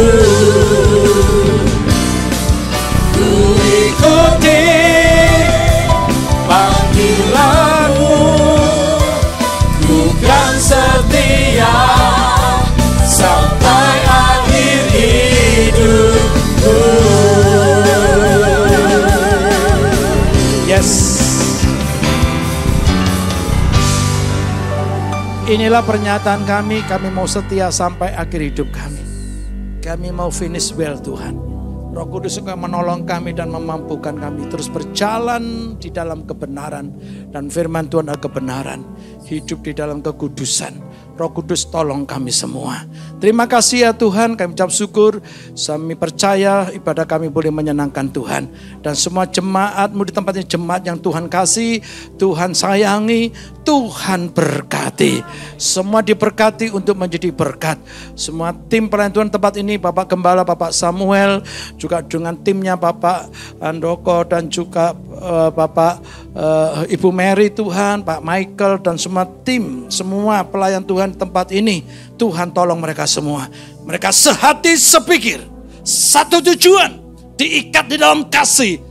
[SPEAKER 3] Ku ikuti panggilan-Mu, ku kan setia sampai akhir hidupku.
[SPEAKER 4] Yes. Inilah pernyataan kami mau setia sampai akhir hidup kami. Kami mau finish well Tuhan. Roh Kudus juga menolong kami dan memampukan kami terus berjalan di dalam kebenaran. Dan firman Tuhan adalah kebenaran. Hidup di dalam kekudusan. Roh Kudus tolong kami semua. Terima kasih ya Tuhan, kami ucap syukur. Kami percaya ibadah kami boleh menyenangkan Tuhan. Dan semua jemaat-Mu di tempat ini, jemaat yang Tuhan kasih, Tuhan sayangi, Tuhan berkati. Semua diberkati untuk menjadi berkat. Semua tim pelayan Tuhan tempat ini, Bapak Gembala, Bapak Samuel, juga dengan timnya Bapak Andoko dan juga Bapak Ibu Mary Tuhan, Pak Michael dan semua tim, semua pelayan Tuhan tempat ini, Tuhan tolong mereka semua. Mereka sehati sepikir, satu tujuan, diikat di dalam kasih.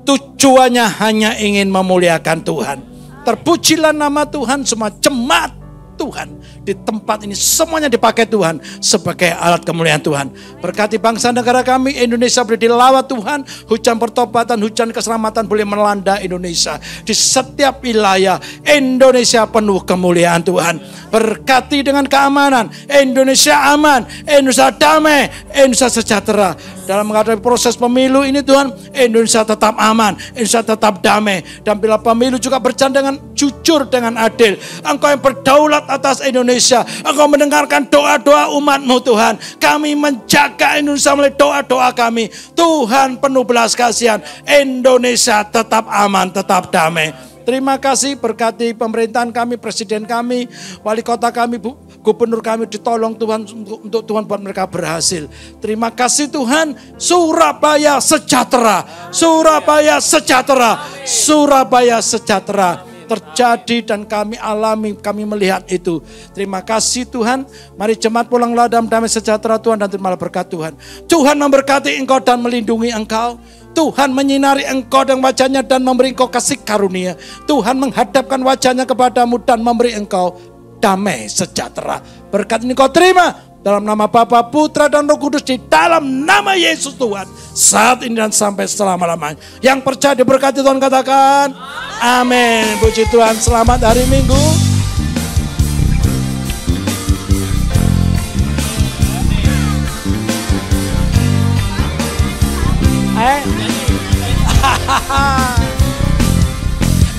[SPEAKER 4] Tujuannya hanya ingin memuliakan Tuhan. Terpujilah nama Tuhan, semua jemaat Tuhan di tempat ini semuanya dipakai Tuhan sebagai alat kemuliaan Tuhan. Berkati bangsa negara kami Indonesia boleh dilawat Tuhan. Hujan pertobatan, hujan keselamatan boleh melanda Indonesia. Di setiap wilayah Indonesia penuh kemuliaan Tuhan. Berkati dengan keamanan, Indonesia aman, Indonesia damai, Indonesia sejahtera. Dalam menghadapi proses pemilu ini Tuhan, Indonesia tetap aman, Indonesia tetap damai. Dan bila pemilu juga berjalan dengan jujur, dengan adil, Engkau yang berdaulat atas Indonesia, Engkau mendengarkan doa-doa umat-Mu Tuhan. Kami menjaga Indonesia melalui doa-doa kami. Tuhan penuh belas kasihan, Indonesia tetap aman, tetap damai. Terima kasih, berkati pemerintahan kami, presiden kami, wali kota kami, gubernur kami, ditolong Tuhan untuk Tuhan buat mereka berhasil. Terima kasih Tuhan, Surabaya sejahtera, Surabaya sejahtera, Surabaya sejahtera terjadi dan kami alami, kami melihat itu. Terima kasih Tuhan. Mari jemaat pulanglah dalam damai sejahtera Tuhan dan terimalah berkat Tuhan. Tuhan memberkati engkau dan melindungi engkau. Tuhan menyinari engkau dengan wajahnya dan memberi engkau kasih karunia. Tuhan menghadapkan wajahnya kepadamu dan memberi engkau damai sejahtera. Berkat ini kau terima dalam nama Bapa, Putra dan Roh Kudus, di dalam nama Yesus Tuhan, saat ini dan sampai selama-lamanya. Yang percaya diberkati Tuhan katakan amin. Puji Tuhan, selamat hari Minggu.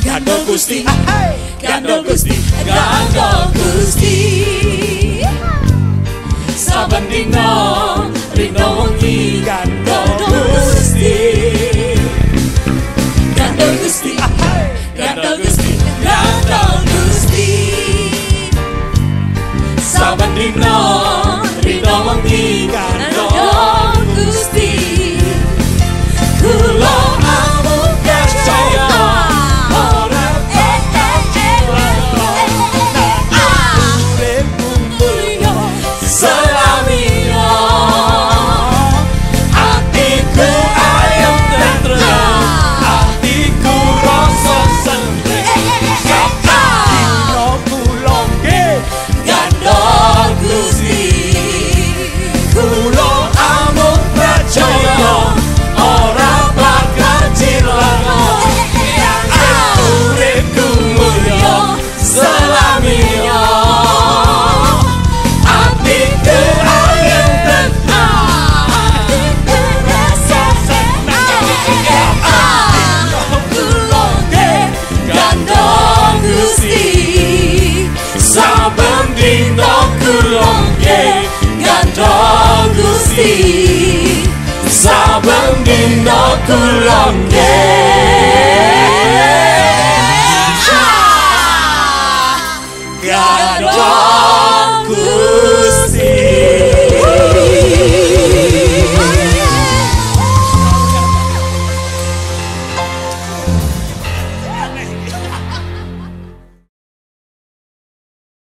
[SPEAKER 3] Gandol Gusti, Gandol Gusti, Gandol Gusti. Saben dino rino wengi Gandol Gusti. Gandol Gusti, Gandol Gusti, Gandol Gusti. Saben dino rino wengi Gandol Gusti. Kulo amuk percaya. Hatiku ayam tentrem, hatiku rasa senang. inokulamge